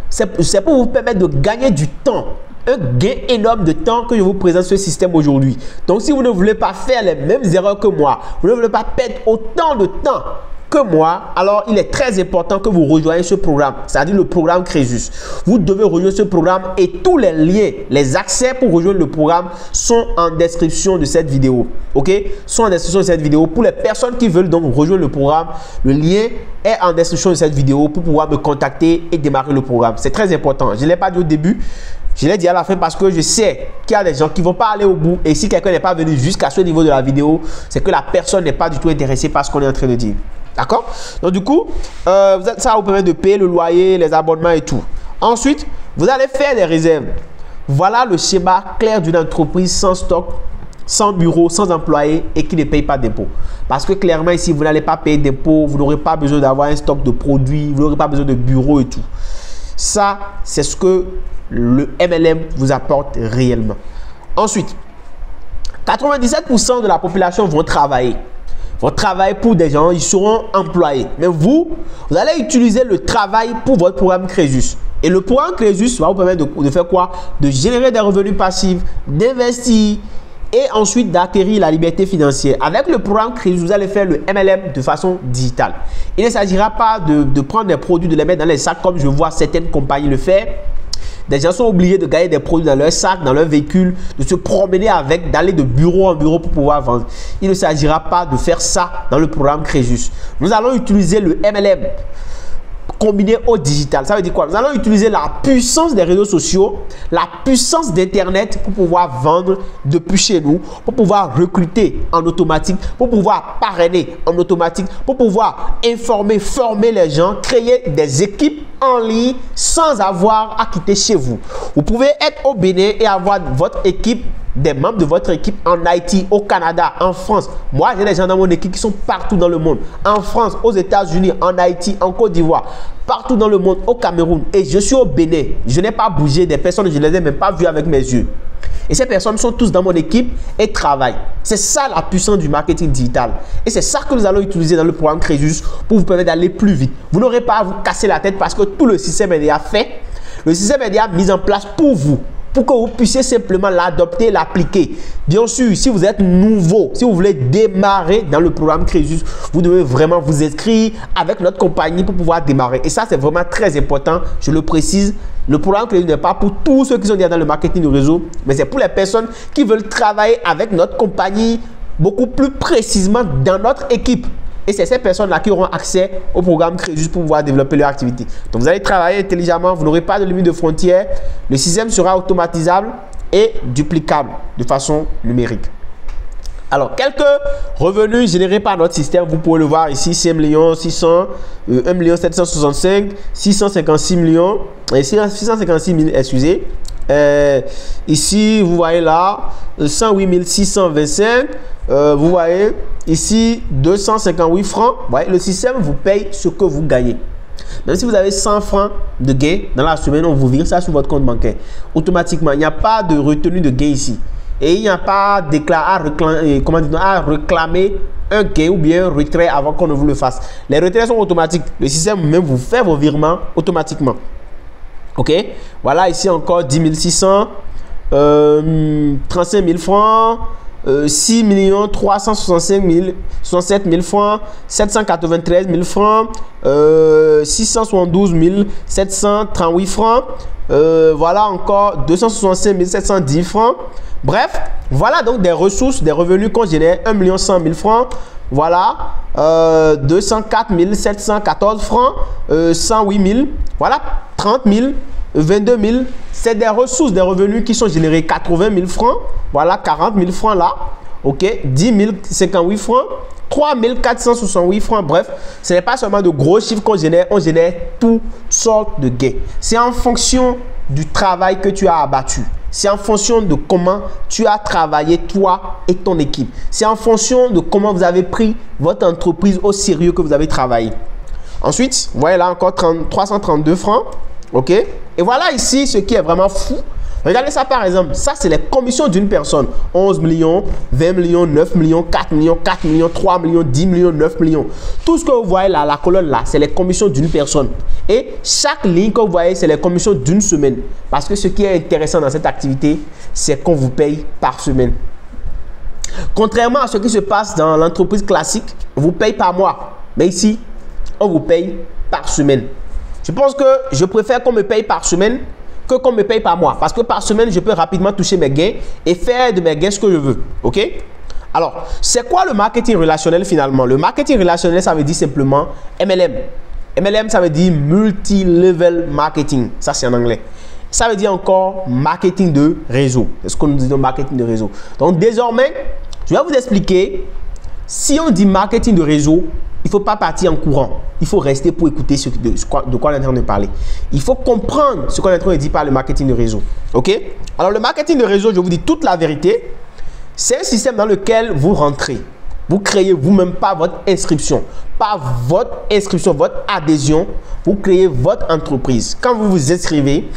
c'est pour vous permettre de gagner du temps. Un gain énorme de temps que je vous présente ce système aujourd'hui. Donc si vous ne voulez pas faire les mêmes erreurs que moi, vous ne voulez pas perdre autant de temps que moi, alors il est très important que vous rejoigniez ce programme, c'est-à-dire le programme Crésus. Vous devez rejoindre ce programme et tous les liens, les accès pour rejoindre le programme sont en description de cette vidéo. Ok? Sont en description de cette vidéo. Pour les personnes qui veulent donc rejoindre le programme, le lien est en description de cette vidéo pour pouvoir me contacter et démarrer le programme. C'est très important. Je ne l'ai pas dit au début. Je l'ai dit à la fin parce que je sais qu'il y a des gens qui ne vont pas aller au bout. Et si quelqu'un n'est pas venu jusqu'à ce niveau de la vidéo, c'est que la personne n'est pas du tout intéressée par ce qu'on est en train de dire. D'accord? Donc du coup, ça vous permet de payer le loyer, les abonnements et tout. Ensuite, vous allez faire des réserves. Voilà le schéma clair d'une entreprise sans stock, sans bureau, sans employé et qui ne paye pas d'impôts. Parce que clairement ici, vous n'allez pas payer d'impôts, vous n'aurez pas besoin d'avoir un stock de produits, vous n'aurez pas besoin de bureau et tout. Ça, c'est ce que le MLM vous apporte réellement. Ensuite, 97% de la population vont travailler pour des gens, ils seront employés. Mais vous allez utiliser le travail pour votre programme Crésus. Et le programme Crésus va vous permettre de faire quoi? De générer des revenus passifs, d'investir et ensuite d'acquérir la liberté financière. Avec le programme Crésus, vous allez faire le MLM de façon digitale. Il ne s'agira pas de prendre des produits, de les mettre dans les sacs comme je vois certaines compagnies le faire. Des gens sont obligés de garder des produits dans leur sac, dans leur véhicule, de se promener avec, d'aller de bureau en bureau pour pouvoir vendre. Il ne s'agira pas de faire ça dans le programme Crésus. Nous allons utiliser le MLM combiné au digital. Ça veut dire quoi? Nous allons utiliser la puissance des réseaux sociaux, la puissance d'Internet pour pouvoir vendre depuis chez nous, pour pouvoir recruter en automatique, pour pouvoir parrainer en automatique, pour pouvoir informer, former les gens, créer des équipes en ligne sans avoir à quitter chez vous. Vous pouvez être au Bénin et avoir votre équipe, des membres de votre équipe en Haïti, au Canada, en France. Moi, j'ai des gens dans mon équipe qui sont partout dans le monde. En France, aux États-Unis, en Haïti, en Côte d'Ivoire, partout dans le monde, au Cameroun. Et je suis au Bénin. Je n'ai pas bougé des personnes, je ne les ai même pas vues avec mes yeux. Et ces personnes sont tous dans mon équipe et travaillent. C'est ça la puissance du marketing digital. Et c'est ça que nous allons utiliser dans le programme Crésus pour vous permettre d'aller plus vite. Vous n'aurez pas à vous casser la tête parce que tout le système est déjà fait. Le système est déjà mis en place pour vous, pour que vous puissiez simplement l'adopter, l'appliquer. Bien sûr, si vous êtes nouveau, si vous voulez démarrer dans le programme Crésus, vous devez vraiment vous inscrire avec notre compagnie pour pouvoir démarrer. Et ça, c'est vraiment très important, je le précise. Le programme Crésus n'est pas pour tous ceux qui sont déjà dans le marketing de réseau, mais c'est pour les personnes qui veulent travailler avec notre compagnie beaucoup plus précisément dans notre équipe. Et c'est ces personnes-là qui auront accès au programme Crésus pour pouvoir développer leur activité. Donc, vous allez travailler intelligemment, vous n'aurez pas de limite de frontières. Le système sera automatisable et duplicable de façon numérique. Alors, quelques revenus générés par notre système, vous pouvez le voir ici, 5 600 000, 1 765 000, 656 millions, 656 000, excusez. Ici, vous voyez là, 108 625. Vous voyez ici 258 francs. Vous voyez, le système vous paye ce que vous gagnez. Même si vous avez 100 francs de gain dans la semaine, on vous vire ça sur votre compte bancaire automatiquement. Il n'y a pas de retenue de gain ici. Et il n'y a pas à réclamer un gain ou bien un retrait avant qu'on ne vous le fasse. Les retraits sont automatiques. Le système même vous fait vos virements automatiquement. Ok, voilà ici encore 10 600, 35 000 francs, 6 365 000 francs, 793 000 francs, 672 738 francs, voilà encore 265 710 francs. Bref, voilà donc des ressources, des revenus qu'on génère, 1 100 000 francs. voilà, 204 714 francs, 108 000, voilà, 30 000, 22 000. C'est des ressources, des revenus qui sont générés. 80 000 francs, voilà, 40 000 francs là, ok, 10 000, 58 francs, 3 468 francs. Bref, ce n'est pas seulement de gros chiffres qu'on génère, on génère toutes sortes de gains. C'est en fonction du travail que tu as abattu. C'est en fonction de comment tu as travaillé toi et ton équipe. C'est en fonction de comment vous avez pris votre entreprise au sérieux que vous avez travaillé. Ensuite, vous voyez là encore 332 francs. Ok? Et voilà ici ce qui est vraiment fou. Regardez ça par exemple. Ça, c'est les commissions d'une personne. 11 millions, 20 millions, 9 millions, 4 millions, 4 millions, 3 millions, 10 millions, 9 millions. Tout ce que vous voyez là, la colonne là, c'est les commissions d'une personne. Et chaque ligne que vous voyez, c'est les commissions d'une semaine. Parce que ce qui est intéressant dans cette activité, c'est qu'on vous paye par semaine. Contrairement à ce qui se passe dans l'entreprise classique, on vous paye par mois. Mais ici, on vous paye par semaine. Je pense que je préfère qu'on me paye par semaine que qu'on me paye par mois. Parce que par semaine, je peux rapidement toucher mes gains et faire de mes gains ce que je veux. OK? Alors, c'est quoi le marketing relationnel finalement? Le marketing relationnel, ça veut dire simplement MLM. MLM, ça veut dire multi-level marketing. Ça, c'est en anglais. Ça veut dire encore marketing de réseau. C'est ce qu'on nous dit de marketing de réseau. Donc, désormais, je vais vous expliquer. Si on dit marketing de réseau, il ne faut pas partir en courant. Il faut rester pour écouter de quoi on est en train de parler. Il faut comprendre ce qu'on est en train de dire par le marketing de réseau. OK? Alors, le marketing de réseau, je vous dis toute la vérité. C'est un système dans lequel vous rentrez. Vous créez vous-même pas votre inscription. Pas votre inscription, votre adhésion. Vous créez votre entreprise. Quand vous vous inscrivez,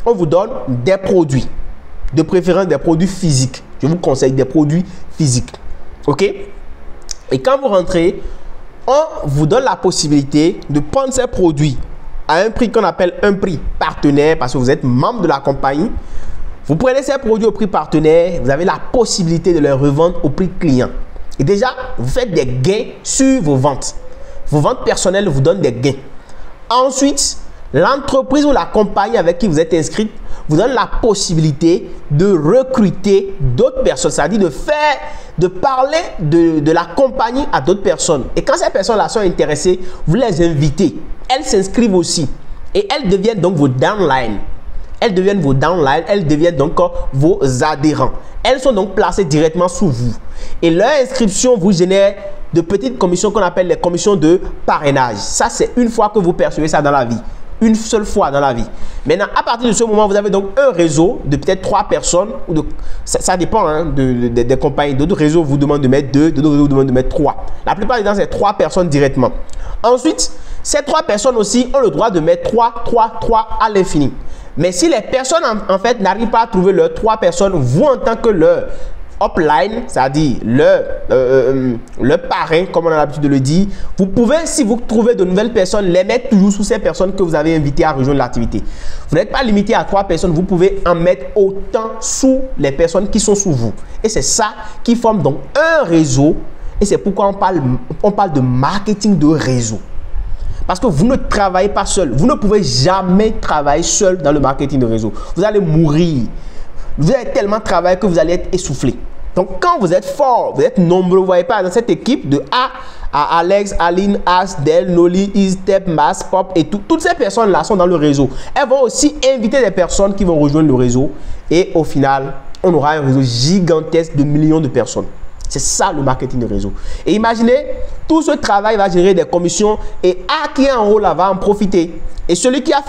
on vous donne des produits. De préférence, des produits physiques. Je vous conseille des produits physiques. OK? Et quand vous rentrez, on vous donne la possibilité de prendre ces produits à un prix qu'on appelle un prix partenaire parce que vous êtes membre de la compagnie. Vous prenez ces produits au prix partenaire, vous avez la possibilité de les revendre au prix client. Et déjà, vous faites des gains sur vos ventes. Vos ventes personnelles vous donnent des gains. Ensuite, l'entreprise ou la compagnie avec qui vous êtes inscrit vous donne la possibilité de recruter d'autres personnes. C'est-à-dire de parler de la compagnie à d'autres personnes. Et quand ces personnes-là sont intéressées, vous les invitez. Elles s'inscrivent aussi. Et elles deviennent donc vos downlines. Elles deviennent vos downlines. Elles deviennent donc vos adhérents. Elles sont donc placées directement sous vous. Et leur inscription vous génère de petites commissions qu'on appelle les commissions de parrainage. Ça, c'est une fois que vous percevez ça dans la vie. Une seule fois dans la vie. Maintenant, à partir de ce moment, vous avez donc un réseau de peut-être 3 personnes. Ou ça dépend hein, des compagnies. D'autres réseaux vous demandent de mettre 2, d'autres réseaux vous demandent de mettre 3. La plupart du temps, c'est 3 personnes directement. Ensuite, ces 3 personnes aussi ont le droit de mettre 3 à l'infini. Mais si les personnes en fait n'arrivent pas à trouver leurs 3 personnes, vous en tant que leur upline, c'est-à-dire le parrain, comme on a l'habitude de le dire, vous pouvez, si vous trouvez de nouvelles personnes, les mettre toujours sous ces personnes que vous avez invitées à rejoindre l'activité. Vous n'êtes pas limité à 3 personnes, vous pouvez en mettre autant sous les personnes qui sont sous vous. Et c'est ça qui forme donc un réseau. Et c'est pourquoi on parle de marketing de réseau. Parce que vous ne travaillez pas seul. Vous ne pouvez jamais travailler seul dans le marketing de réseau. Vous allez mourir. Vous allez tellement travailler que vous allez être essoufflé. Donc, quand vous êtes fort, vous êtes nombreux, vous voyez pas, dans cette équipe de A à Alex, Aline, As, Del, Noli, Istep, Mas, Pop et tout. Toutes ces personnes-là sont dans le réseau. Elles vont aussi inviter des personnes qui vont rejoindre le réseau. Et au final, on aura un réseau gigantesque de millions de personnes. C'est ça le marketing de réseau. Et imaginez, tout ce travail va générer des commissions et A qui est en haut là va en profiter. Et celui qui a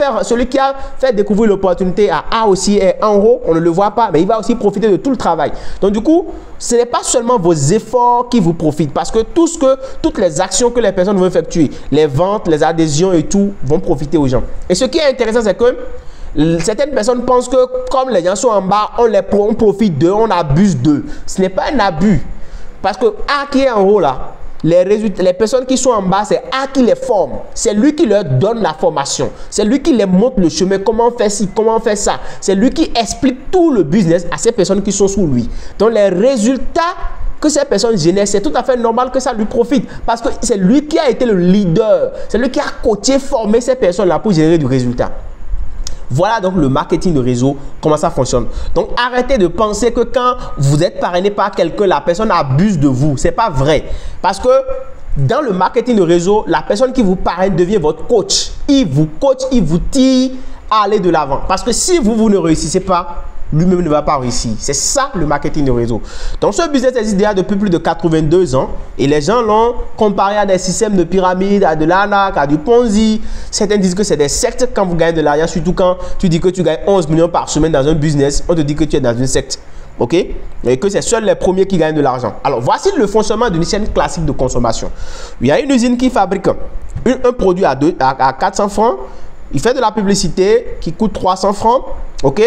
fait découvrir l'opportunité à A aussi est en haut, on ne le voit pas, mais il va aussi profiter de tout le travail. Donc du coup, ce n'est pas seulement vos efforts qui vous profitent, parce que toutes les actions que les personnes vont effectuer, les ventes, les adhésions et tout, vont profiter aux gens. Et ce qui est intéressant, c'est que certaines personnes pensent que comme les gens sont en bas, on profite d'eux, on abuse d'eux. Ce n'est pas un abus. Parce que A qui est en haut là, les personnes qui sont en bas, c'est A qui les forme. C'est lui qui leur donne la formation. C'est lui qui les montre le chemin, comment faire ci, comment faire ça. C'est lui qui explique tout le business à ces personnes qui sont sous lui. Donc les résultats que ces personnes génèrent, c'est tout à fait normal que ça lui profite. Parce que c'est lui qui a été le leader. C'est lui qui a coaché, formé ces personnes-là pour générer du résultat. Voilà donc le marketing de réseau, comment ça fonctionne. Donc arrêtez de penser que quand vous êtes parrainé par quelqu'un, la personne abuse de vous. Ce n'est pas vrai. Parce que dans le marketing de réseau, la personne qui vous parraine devient votre coach. Il vous coach, il vous tire à aller de l'avant. Parce que si vous ne réussissez pas, lui-même ne va pas réussir. C'est ça le marketing de réseau. Donc ce business existe déjà depuis plus de 82 ans et les gens l'ont comparé à des systèmes de pyramide, à de l'arnaque, à du Ponzi. Certains disent que c'est des sectes quand vous gagnez de l'argent, surtout quand tu dis que tu gagnes 11 millions par semaine dans un business, on te dit que tu es dans une secte. Ok? Et que c'est seuls les premiers qui gagnent de l'argent. Alors voici le fonctionnement d'une chaîne classique de consommation. Il y a une usine qui fabrique un produit à 400 francs. Il fait de la publicité qui coûte 300 francs. Ok?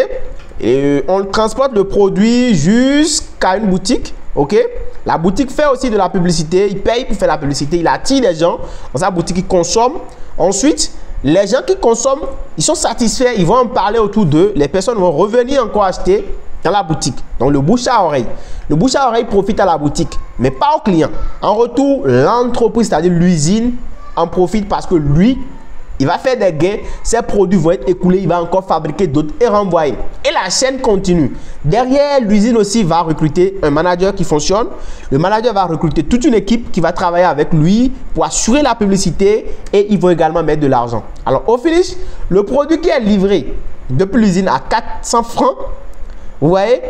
Et on transporte le produit jusqu'à une boutique. Ok? La boutique fait aussi de la publicité. Il paye pour faire la publicité. Il attire les gens dans sa boutique qui consomment. Ensuite, les gens qui consomment, ils sont satisfaits. Ils vont en parler autour d'eux. Les personnes vont revenir encore acheter dans la boutique. Donc le bouche à oreille. Le bouche à oreille profite à la boutique, mais pas au client. En retour, l'entreprise, c'est-à-dire l'usine, en profite parce que lui, il va faire des gains, ses produits vont être écoulés, il va encore fabriquer d'autres et renvoyer. Et la chaîne continue. Derrière, l'usine aussi va recruter un manager qui fonctionne. Le manager va recruter toute une équipe qui va travailler avec lui pour assurer la publicité et ils vont également mettre de l'argent. Alors au finish, le produit qui est livré depuis l'usine à 400 francs, vous voyez,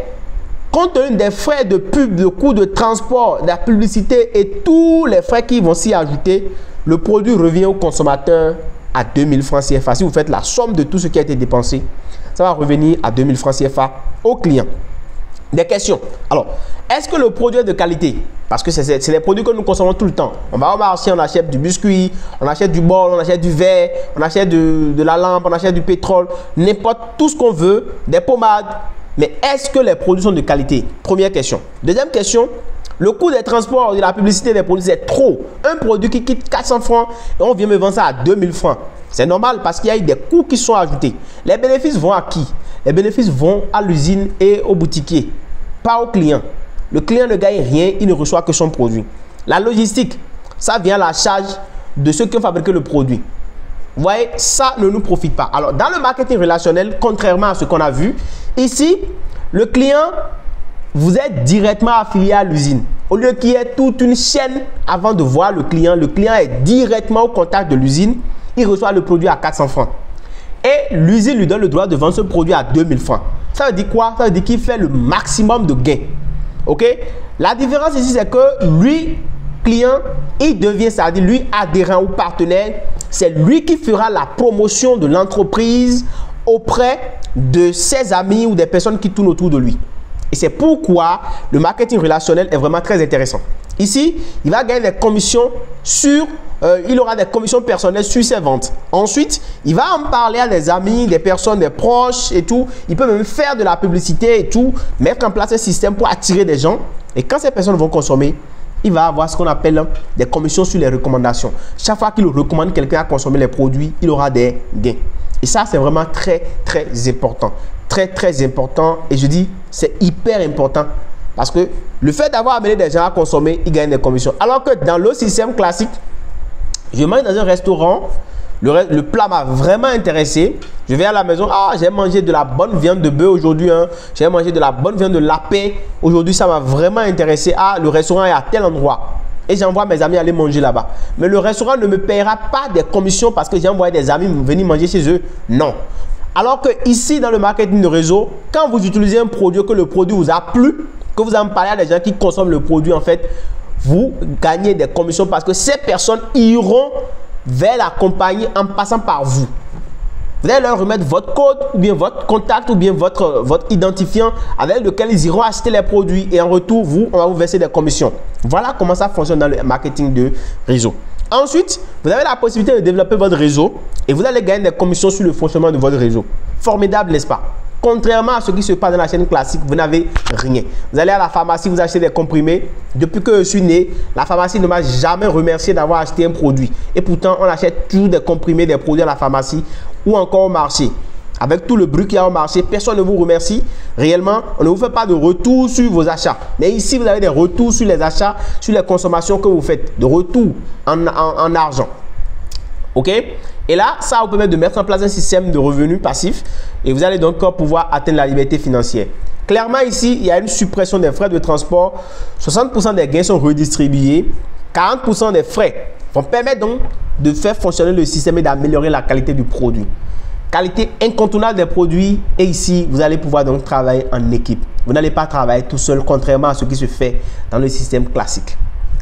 compte tenu des frais de pub, de coûts de transport, de la publicité et tous les frais qui vont s'y ajouter, le produit revient au consommateur à 2000 francs CFA. Si vous faites la somme de tout ce qui a été dépensé, ça va revenir à 2000 francs CFA au client. Des questions. Alors, est-ce que le produit est de qualité? Parce que c'est les produits que nous consommons tout le temps. On va au marché, on achète du biscuit, on achète du bol, on achète du verre, on achète de la lampe, on achète du pétrole, n'importe tout ce qu'on veut, des pommades. Mais est-ce que les produits sont de qualité? Première question. Deuxième question. Le coût des transports, de la publicité des produits, c'est trop. Un produit qui quitte 400 francs et on vient me vendre ça à 2000 francs. C'est normal parce qu'il y a eu des coûts qui sont ajoutés. Les bénéfices vont à qui? Les bénéfices vont à l'usine et au boutiquier, pas au client. Le client ne gagne rien, il ne reçoit que son produit. La logistique, ça vient à la charge de ceux qui ont fabriqué le produit. Vous voyez, ça ne nous profite pas. Alors, dans le marketing relationnel, contrairement à ce qu'on a vu, ici, le client, vous êtes directement affilié à l'usine. Au lieu qu'il y ait toute une chaîne avant de voir le client est directement au contact de l'usine. Il reçoit le produit à 400 francs. Et l'usine lui donne le droit de vendre ce produit à 2000 francs. Ça veut dire quoi? Ça veut dire qu'il fait le maximum de gains. Ok? La différence ici, c'est que lui, client, il devient, c'est-à-dire lui, adhérent ou partenaire. C'est lui qui fera la promotion de l'entreprise auprès de ses amis ou des personnes qui tournent autour de lui. Et c'est pourquoi le marketing relationnel est vraiment très intéressant. Ici, il va gagner des commissions sur, il aura des commissions personnelles sur ses ventes. Ensuite, il va en parler à des amis, des personnes, des proches et tout. Il peut même faire de la publicité et tout, mettre en place un système pour attirer des gens. Et quand ces personnes vont consommer, il va avoir ce qu'on appelle des commissions sur les recommandations. Chaque fois qu'il recommande quelqu'un à consommer les produits, il aura des gains. Et ça, c'est vraiment très, très important. Très, très important. Et je dis, c'est hyper important. Parce que le fait d'avoir amené des gens à consommer, ils gagnent des commissions. Alors que dans le système classique, je mange dans un restaurant, le plat m'a vraiment intéressé. Je vais à la maison, j'ai mangé de la bonne viande de bœuf aujourd'hui. J'ai mangé de la bonne viande de lapin. Aujourd'hui, ça m'a vraiment intéressé. Le restaurant est à tel endroit. Et j'envoie mes amis aller manger là-bas. Mais le restaurant ne me paiera pas des commissions parce que j'ai envoyé des amis venir manger chez eux. Non. Alors que ici, dans le marketing de réseau, quand vous utilisez un produit, que le produit vous a plu, que vous en parlez à des gens qui consomment le produit, en fait, vous gagnez des commissions parce que ces personnes iront vers la compagnie en passant par vous. Vous allez leur remettre votre code ou bien votre contact ou bien votre identifiant avec lequel ils iront acheter les produits et en retour, on va vous verser des commissions. Voilà comment ça fonctionne dans le marketing de réseau. Ensuite, vous avez la possibilité de développer votre réseau et vous allez gagner des commissions sur le fonctionnement de votre réseau. Formidable, n'est-ce pas? Contrairement à ce qui se passe dans la chaîne classique, vous n'avez rien. Vous allez à la pharmacie, vous achetez des comprimés. Depuis que je suis né, la pharmacie ne m'a jamais remercié d'avoir acheté un produit. Et pourtant, on achète toujours des comprimés, des produits à la pharmacie ou encore au marché. Avec tout le bruit qu'il y a au marché, personne ne vous remercie. Réellement, on ne vous fait pas de retour sur vos achats. Mais ici, vous avez des retours sur les achats, sur les consommations que vous faites. De retour en argent. OK? Et là, ça va vous permettre de mettre en place un système de revenus passifs et vous allez donc pouvoir atteindre la liberté financière. Clairement, ici, il y a une suppression des frais de transport. 60% des gains sont redistribués. 40% des frais vont permettre donc de faire fonctionner le système et d'améliorer la qualité du produit. Qualité incontournable des produits. Et ici, vous allez pouvoir donc travailler en équipe. Vous n'allez pas travailler tout seul, contrairement à ce qui se fait dans le système classique.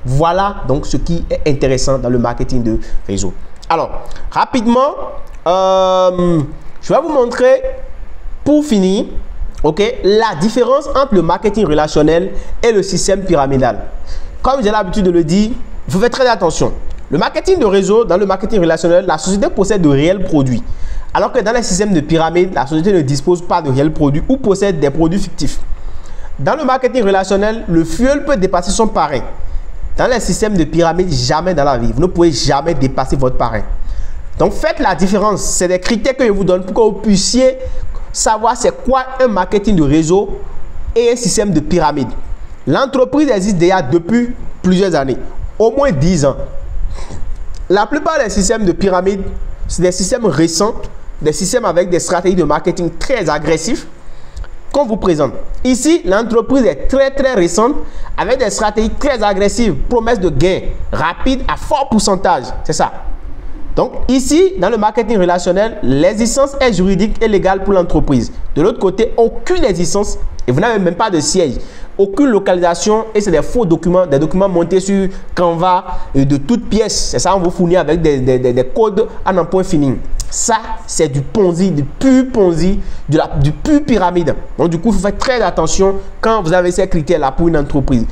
Voilà donc ce qui est intéressant dans le marketing de réseau. Alors, rapidement, je vais vous montrer, pour finir, la différence entre le marketing relationnel et le système pyramidal. Comme j'ai l'habitude de le dire, il faut faire très attention. Le marketing de réseau, dans le marketing relationnel, la société possède de réels produits. Alors que dans les systèmes de pyramide, la société ne dispose pas de réels produits ou possède des produits fictifs. Dans le marketing relationnel, le fuel peut dépasser son parrain. Dans les systèmes de pyramide, jamais dans la vie. Vous ne pouvez jamais dépasser votre parrain. Donc, faites la différence. C'est des critères que je vous donne pour que vous puissiez savoir c'est quoi un marketing de réseau et un système de pyramide. L'entreprise existe déjà depuis plusieurs années, au moins 10 ans. La plupart des systèmes de pyramide, c'est des systèmes récents, des systèmes avec des stratégies de marketing très agressifs qu'on vous présente. Ici, l'entreprise est très récente avec des stratégies très agressives, promesses de gains rapides à fort pourcentage. C'est ça. Donc ici, dans le marketing relationnel, l'existence est juridique et légale pour l'entreprise. De l'autre côté, aucune existence et vous n'avez même pas de siège, aucune localisation et c'est des faux documents, des documents montés sur Canva de toutes pièces. C'est ça, on vous fournit avec des codes à n'en point fini. Ça, c'est du Ponzi, du pur Ponzi, du pur pyramide. Donc du coup, il faut faire très attention quand vous avez ces critères-là pour une entreprise.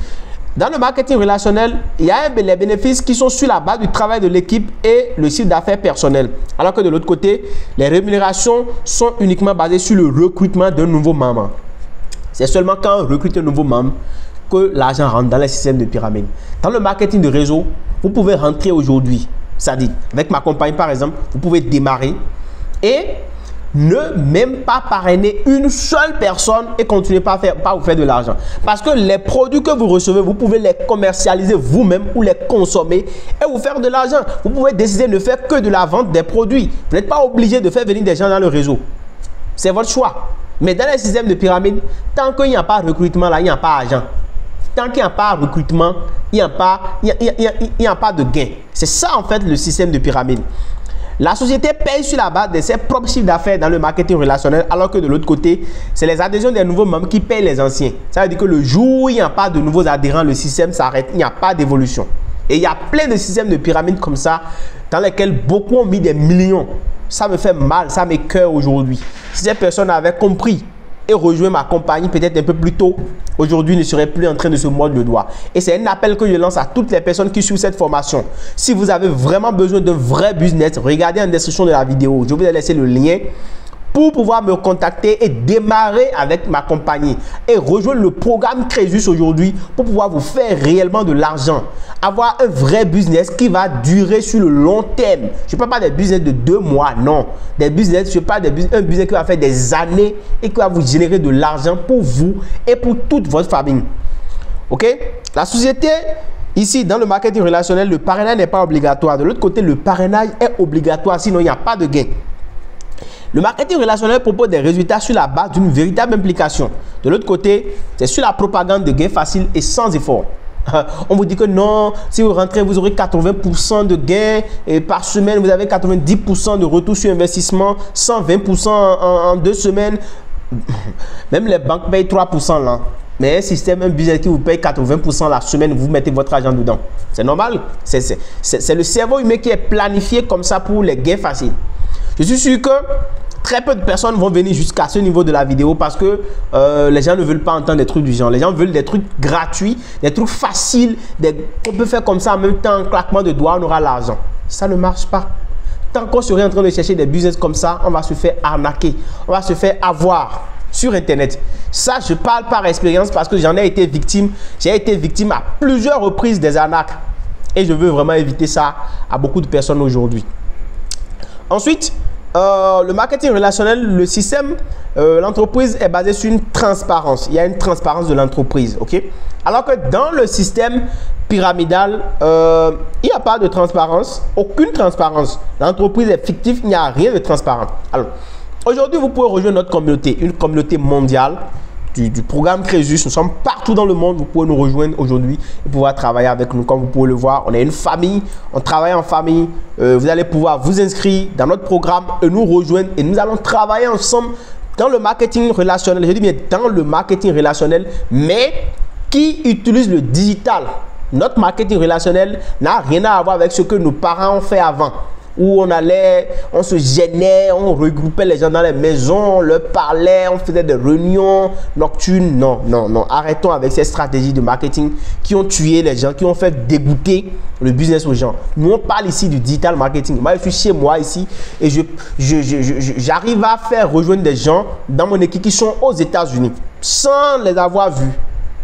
Dans le marketing relationnel, il y a les bénéfices qui sont sur la base du travail de l'équipe et le chiffre d'affaires personnel. Alors que de l'autre côté, les rémunérations sont uniquement basées sur le recrutement d'un nouveau membre. C'est seulement quand on recrute un nouveau membre que l'argent rentre dans les systèmes de pyramide. Dans le marketing de réseau, vous pouvez rentrer aujourd'hui. C'est-à-dire, avec ma compagnie par exemple, vous pouvez démarrer et ne même pas parrainer une seule personne et continuer pas vous faire de l'argent. Parce que les produits que vous recevez, vous pouvez les commercialiser vous-même ou les consommer et vous faire de l'argent. Vous pouvez décider de ne faire que de la vente des produits. Vous n'êtes pas obligé de faire venir des gens dans le réseau. C'est votre choix. Mais dans les systèmes de pyramide, tant qu'il n'y a pas de recrutement, là, il n'y a pas d'argent. Tant qu'il n'y a pas de recrutement, il n'y a pas de gain. C'est ça en fait le système de pyramide. La société paye sur la base de ses propres chiffres d'affaires dans le marketing relationnel, alors que de l'autre côté, c'est les adhésions des nouveaux membres qui payent les anciens. Ça veut dire que le jour où il n'y a pas de nouveaux adhérents, le système s'arrête, il n'y a pas d'évolution. Et il y a plein de systèmes de pyramide comme ça, dans lesquels beaucoup ont mis des millions. Ça me fait mal, ça m'écoeure aujourd'hui. Si ces personnes avaient compris et rejoint ma compagnie peut-être un peu plus tôt, aujourd'hui ne serait plus en train de se mordre le doigt. Et c'est un appel que je lance à toutes les personnes qui suivent cette formation. Si vous avez vraiment besoin d'un vrai business, regardez en description de la vidéo. Je vous ai laissé le lien pour pouvoir me contacter et démarrer avec ma compagnie et rejoindre le programme Crésus aujourd'hui pour pouvoir vous faire réellement de l'argent. Avoir un vrai business qui va durer sur le long terme. Je ne parle pas des business de 2 mois, non. Des business, je parle d'un business qui va faire des années et qui va vous générer de l'argent pour vous et pour toute votre famille. Ok? La société, ici, dans le marketing relationnel, le parrainage n'est pas obligatoire. De l'autre côté, le parrainage est obligatoire, sinon il n'y a pas de gain. Le marketing relationnel propose des résultats sur la base d'une véritable implication. De l'autre côté, c'est sur la propagande de gains faciles et sans effort. On vous dit que non, si vous rentrez, vous aurez 80% de gains et par semaine, vous avez 90% de retour sur investissement, 120% en 2 semaines. Même les banques payent 3% là. Mais un système, un business qui vous paye 80% la semaine, vous mettez votre argent dedans. C'est normal. C'est le cerveau humain qui est planifié comme ça pour les gains faciles. Je suis sûr que très peu de personnes vont venir jusqu'à ce niveau de la vidéo parce que les gens ne veulent pas entendre des trucs du genre. Les gens veulent des trucs gratuits, des trucs faciles, qu'on peut faire comme ça en même temps, un claquement de doigts, on aura l'argent. Ça ne marche pas. Tant qu'on serait en train de chercher des business comme ça, on va se faire arnaquer, on va se faire avoir sur Internet. Ça, je parle par expérience parce que j'en ai été victime. J'ai été victime à plusieurs reprises des arnaques et je veux vraiment éviter ça à beaucoup de personnes aujourd'hui. Ensuite, le marketing relationnel, le système, l'entreprise est basée sur une transparence. Il y a une transparence de l'entreprise, ok? Alors que dans le système pyramidal, il n'y a pas de transparence, aucune transparence. L'entreprise est fictive, il n'y a rien de transparent. Alors, aujourd'hui, vous pouvez rejoindre notre communauté, une communauté mondiale du programme Crésus. Nous sommes partout dans le monde. Vous pouvez nous rejoindre aujourd'hui et pouvoir travailler avec nous. Comme vous pouvez le voir, on est une famille, on travaille en famille. Vous allez pouvoir vous inscrire dans notre programme et nous rejoindre et nous allons travailler ensemble dans le marketing relationnel. Je dis bien dans le marketing relationnel, mais qui utilise le digital. Notre marketing relationnel n'a rien à voir avec ce que nos parents ont fait avant, où on allait, on se gênait, on regroupait les gens dans les maisons, on leur parlait, on faisait des réunions nocturnes. Non, non, non. Arrêtons avec ces stratégies de marketing qui ont tué les gens, qui ont fait dégoûter le business aux gens. Nous, on parle ici du digital marketing. Moi, je suis chez moi ici et j'arrive à faire rejoindre des gens dans mon équipe qui sont aux États-Unis sans les avoir vus.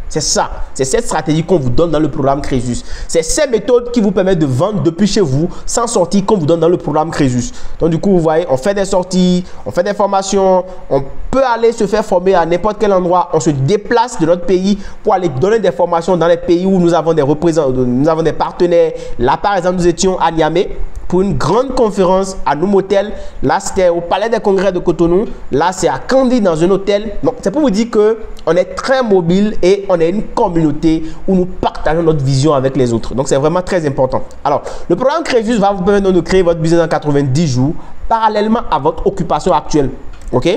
C'est ça, c'est cette stratégie qu'on vous donne dans le programme Crésus. C'est ces méthodes qui vous permettent de vendre depuis chez vous sans sortir qu'on vous donne dans le programme Crésus. Donc du coup, vous voyez, on fait des sorties, on fait des formations, on peut aller se faire former à n'importe quel endroit. On se déplace de notre pays pour aller donner des formations dans les pays où nous avons des représentants, nous avons des partenaires. Là, par exemple, nous étions à Niamey pour une grande conférence à Noumotel. Là, c'était au Palais des Congrès de Cotonou. Là, c'est à Kandy dans un hôtel. Donc, c'est pour vous dire qu'on est très mobile et on est une communauté où nous partageons notre vision avec les autres. Donc, c'est vraiment très important. Alors, le programme Crésus va vous permettre de créer votre business en 90 jours parallèlement à votre occupation actuelle. OK?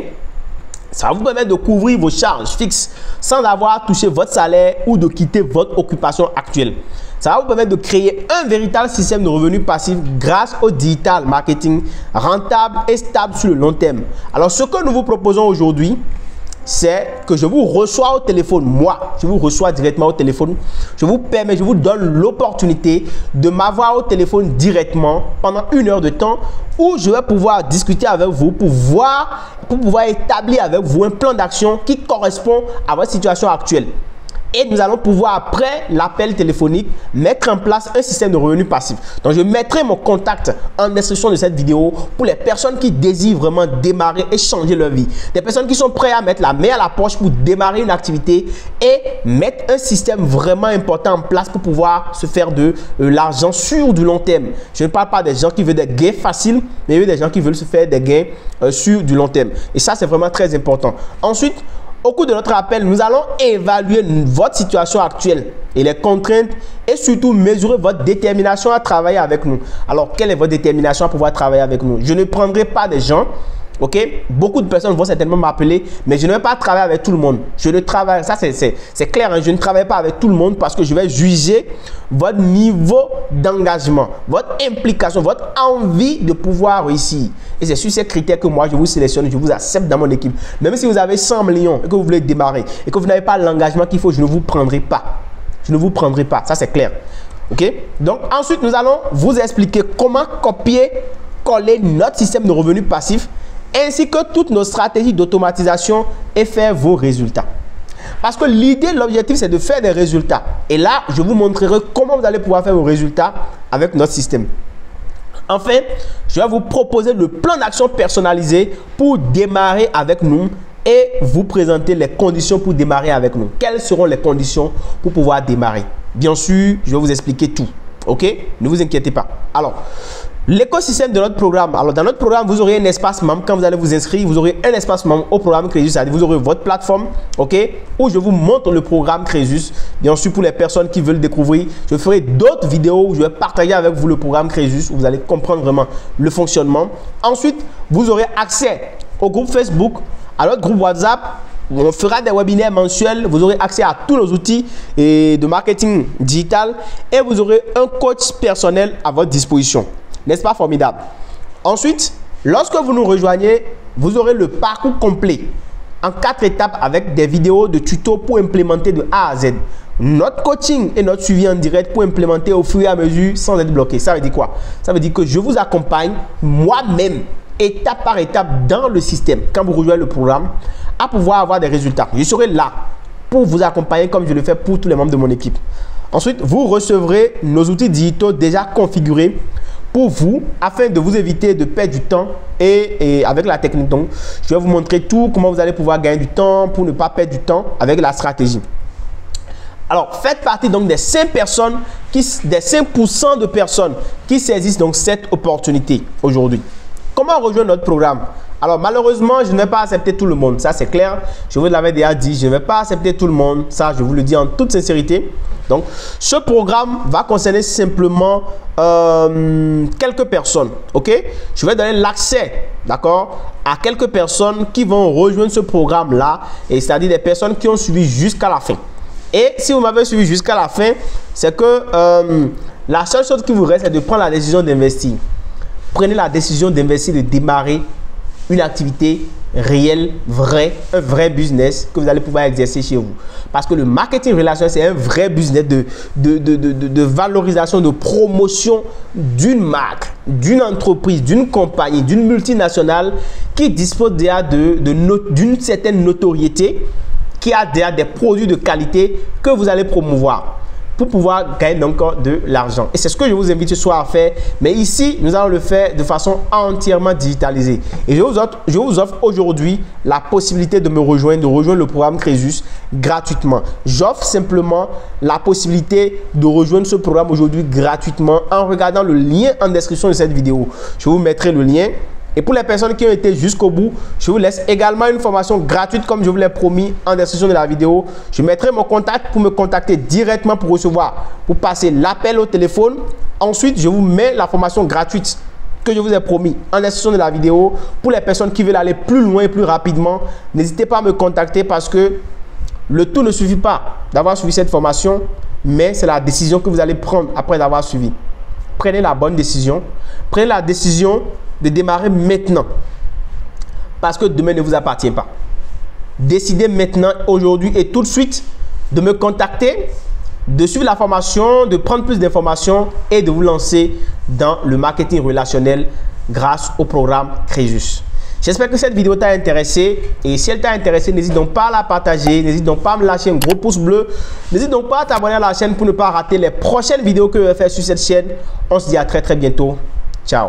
Ça va vous permettre de couvrir vos charges fixes sans avoir touché votre salaire ou de quitter votre occupation actuelle. Ça va vous permettre de créer un véritable système de revenus passifs grâce au digital marketing rentable et stable sur le long terme. Alors, ce que nous vous proposons aujourd'hui, c'est que je vous reçois au téléphone. Moi, je vous reçois directement au téléphone. Je vous permets, je vous donne l'opportunité de m'avoir au téléphone directement pendant 1 heure de temps où je vais pouvoir discuter avec vous pour pouvoir établir avec vous un plan d'action qui correspond à votre situation actuelle. Et nous allons pouvoir, après l'appel téléphonique, mettre en place un système de revenus passifs. Donc, je mettrai mon contact en description de cette vidéo pour les personnes qui désirent vraiment démarrer et changer leur vie. Des personnes qui sont prêtes à mettre la main à la poche pour démarrer une activité et mettre un système vraiment important en place pour pouvoir se faire de l'argent sur du long terme. Je ne parle pas des gens qui veulent des gains faciles, mais des gens qui veulent se faire des gains sur du long terme. Et ça, c'est vraiment très important. Ensuite, au cours de notre appel, nous allons évaluer votre situation actuelle et les contraintes et surtout mesurer votre détermination à travailler avec nous. Alors, quelle est votre détermination à pouvoir travailler avec nous? Je ne prendrai pas des gens, ok? Beaucoup de personnes vont certainement m'appeler, mais je ne vais pas travailler avec tout le monde. Je ne travaille, ça c'est clair, hein? Je ne travaille pas avec tout le monde parce que je vais juger votre niveau d'engagement, votre implication, votre envie de pouvoir réussir. Et c'est sur ces critères que moi je vous sélectionne, je vous accepte dans mon équipe. Même si vous avez 100 millions et que vous voulez démarrer et que vous n'avez pas l'engagement qu'il faut, je ne vous prendrai pas. Je ne vous prendrai pas, ça c'est clair. Ok? Donc ensuite, nous allons vous expliquer comment copier-coller notre système de revenus passifs ainsi que toutes nos stratégies d'automatisation et faire vos résultats. Parce que l'idée, l'objectif, c'est de faire des résultats. Et là, je vous montrerai comment vous allez pouvoir faire vos résultats avec notre système. Enfin, je vais vous proposer le plan d'action personnalisé pour démarrer avec nous et vous présenter les conditions pour démarrer avec nous. Quelles seront les conditions pour pouvoir démarrer? Bien sûr, je vais vous expliquer tout. Ok? Ne vous inquiétez pas. Alors, l'écosystème de notre programme. Alors, dans notre programme, vous aurez un espace membre. Quand vous allez vous inscrire, vous aurez un espace membre au programme Crésus. C'est-à-dire, vous aurez votre plateforme, ok, où je vous montre le programme Crésus. Bien sûr, pour les personnes qui veulent découvrir, je ferai d'autres vidéos où je vais partager avec vous le programme Crésus. Vous allez comprendre vraiment le fonctionnement. Ensuite, vous aurez accès au groupe Facebook, à notre groupe WhatsApp. On fera des webinaires mensuels, vous aurez accès à tous nos outils de marketing digital et vous aurez un coach personnel à votre disposition. N'est-ce pas formidable? Ensuite, lorsque vous nous rejoignez, vous aurez le parcours complet en 4 étapes avec des vidéos de tutos pour implémenter de A à Z. Notre coaching et notre suivi en direct pour implémenter au fur et à mesure sans être bloqué. Ça veut dire quoi? Ça veut dire que je vous accompagne moi-même, étape par étape dans le système, quand vous rejoignez le programme, à pouvoir avoir des résultats. Je serai là pour vous accompagner comme je le fais pour tous les membres de mon équipe. Ensuite, vous recevrez nos outils digitaux déjà configurés pour vous afin de vous éviter de perdre du temps et avec la technique. Donc, je vais vous montrer tout, comment vous allez pouvoir gagner du temps pour ne pas perdre du temps avec la stratégie. Alors, faites partie donc des 5%, des 5% de personnes qui saisissent donc cette opportunité aujourd'hui. Comment rejoindre notre programme? Alors, malheureusement, je ne vais pas accepter tout le monde. Ça, c'est clair. Je vous l'avais déjà dit, je ne vais pas accepter tout le monde. Ça, je vous le dis en toute sincérité. Donc, ce programme va concerner simplement quelques personnes. OK? Je vais donner l'accès, d'accord, à quelques personnes qui vont rejoindre ce programme-là. Et c'est-à-dire des personnes qui ont suivi jusqu'à la fin. Et si vous m'avez suivi jusqu'à la fin, c'est que la seule chose qui vous reste, c'est de prendre la décision d'investir. Prenez la décision d'investir, de démarrer une activité réelle, vraie, un vrai business que vous allez pouvoir exercer chez vous. Parce que le marketing relationnel, c'est un vrai business de valorisation, de promotion d'une marque, d'une entreprise, d'une compagnie, d'une multinationale qui dispose déjà d'une certaine notoriété, qui a déjà des produits de qualité que vous allez promouvoir pour pouvoir gagner donc de l'argent. Et c'est ce que je vous invite ce soir à faire. Mais ici, nous allons le faire de façon entièrement digitalisée. Et je vous offre aujourd'hui la possibilité de me rejoindre, de rejoindre le programme Crésus gratuitement. J'offre simplement la possibilité de rejoindre ce programme aujourd'hui gratuitement en regardant le lien en description de cette vidéo. Je vous mettrai le lien. Et pour les personnes qui ont été jusqu'au bout, je vous laisse également une formation gratuite comme je vous l'ai promis en description de la vidéo. Je mettrai mon contact pour me contacter directement pour recevoir, pour passer l'appel au téléphone. Ensuite, je vous mets la formation gratuite que je vous ai promis en description de la vidéo. Pour les personnes qui veulent aller plus loin et plus rapidement, n'hésitez pas à me contacter parce que le tout ne suffit pas d'avoir suivi cette formation, mais c'est la décision que vous allez prendre après l'avoir suivi. Prenez la bonne décision. Prenez la décision de démarrer maintenant parce que demain ne vous appartient pas. Décidez maintenant, aujourd'hui et tout de suite de me contacter, de suivre la formation, de prendre plus d'informations et de vous lancer dans le marketing relationnel grâce au programme Crésus. J'espère que cette vidéo t'a intéressé et si elle t'a intéressé, n'hésite donc pas à la partager, n'hésite donc pas à me lâcher un gros pouce bleu, n'hésite donc pas à t'abonner à la chaîne pour ne pas rater les prochaines vidéos que je vais faire sur cette chaîne. On se dit à très bientôt. Ciao.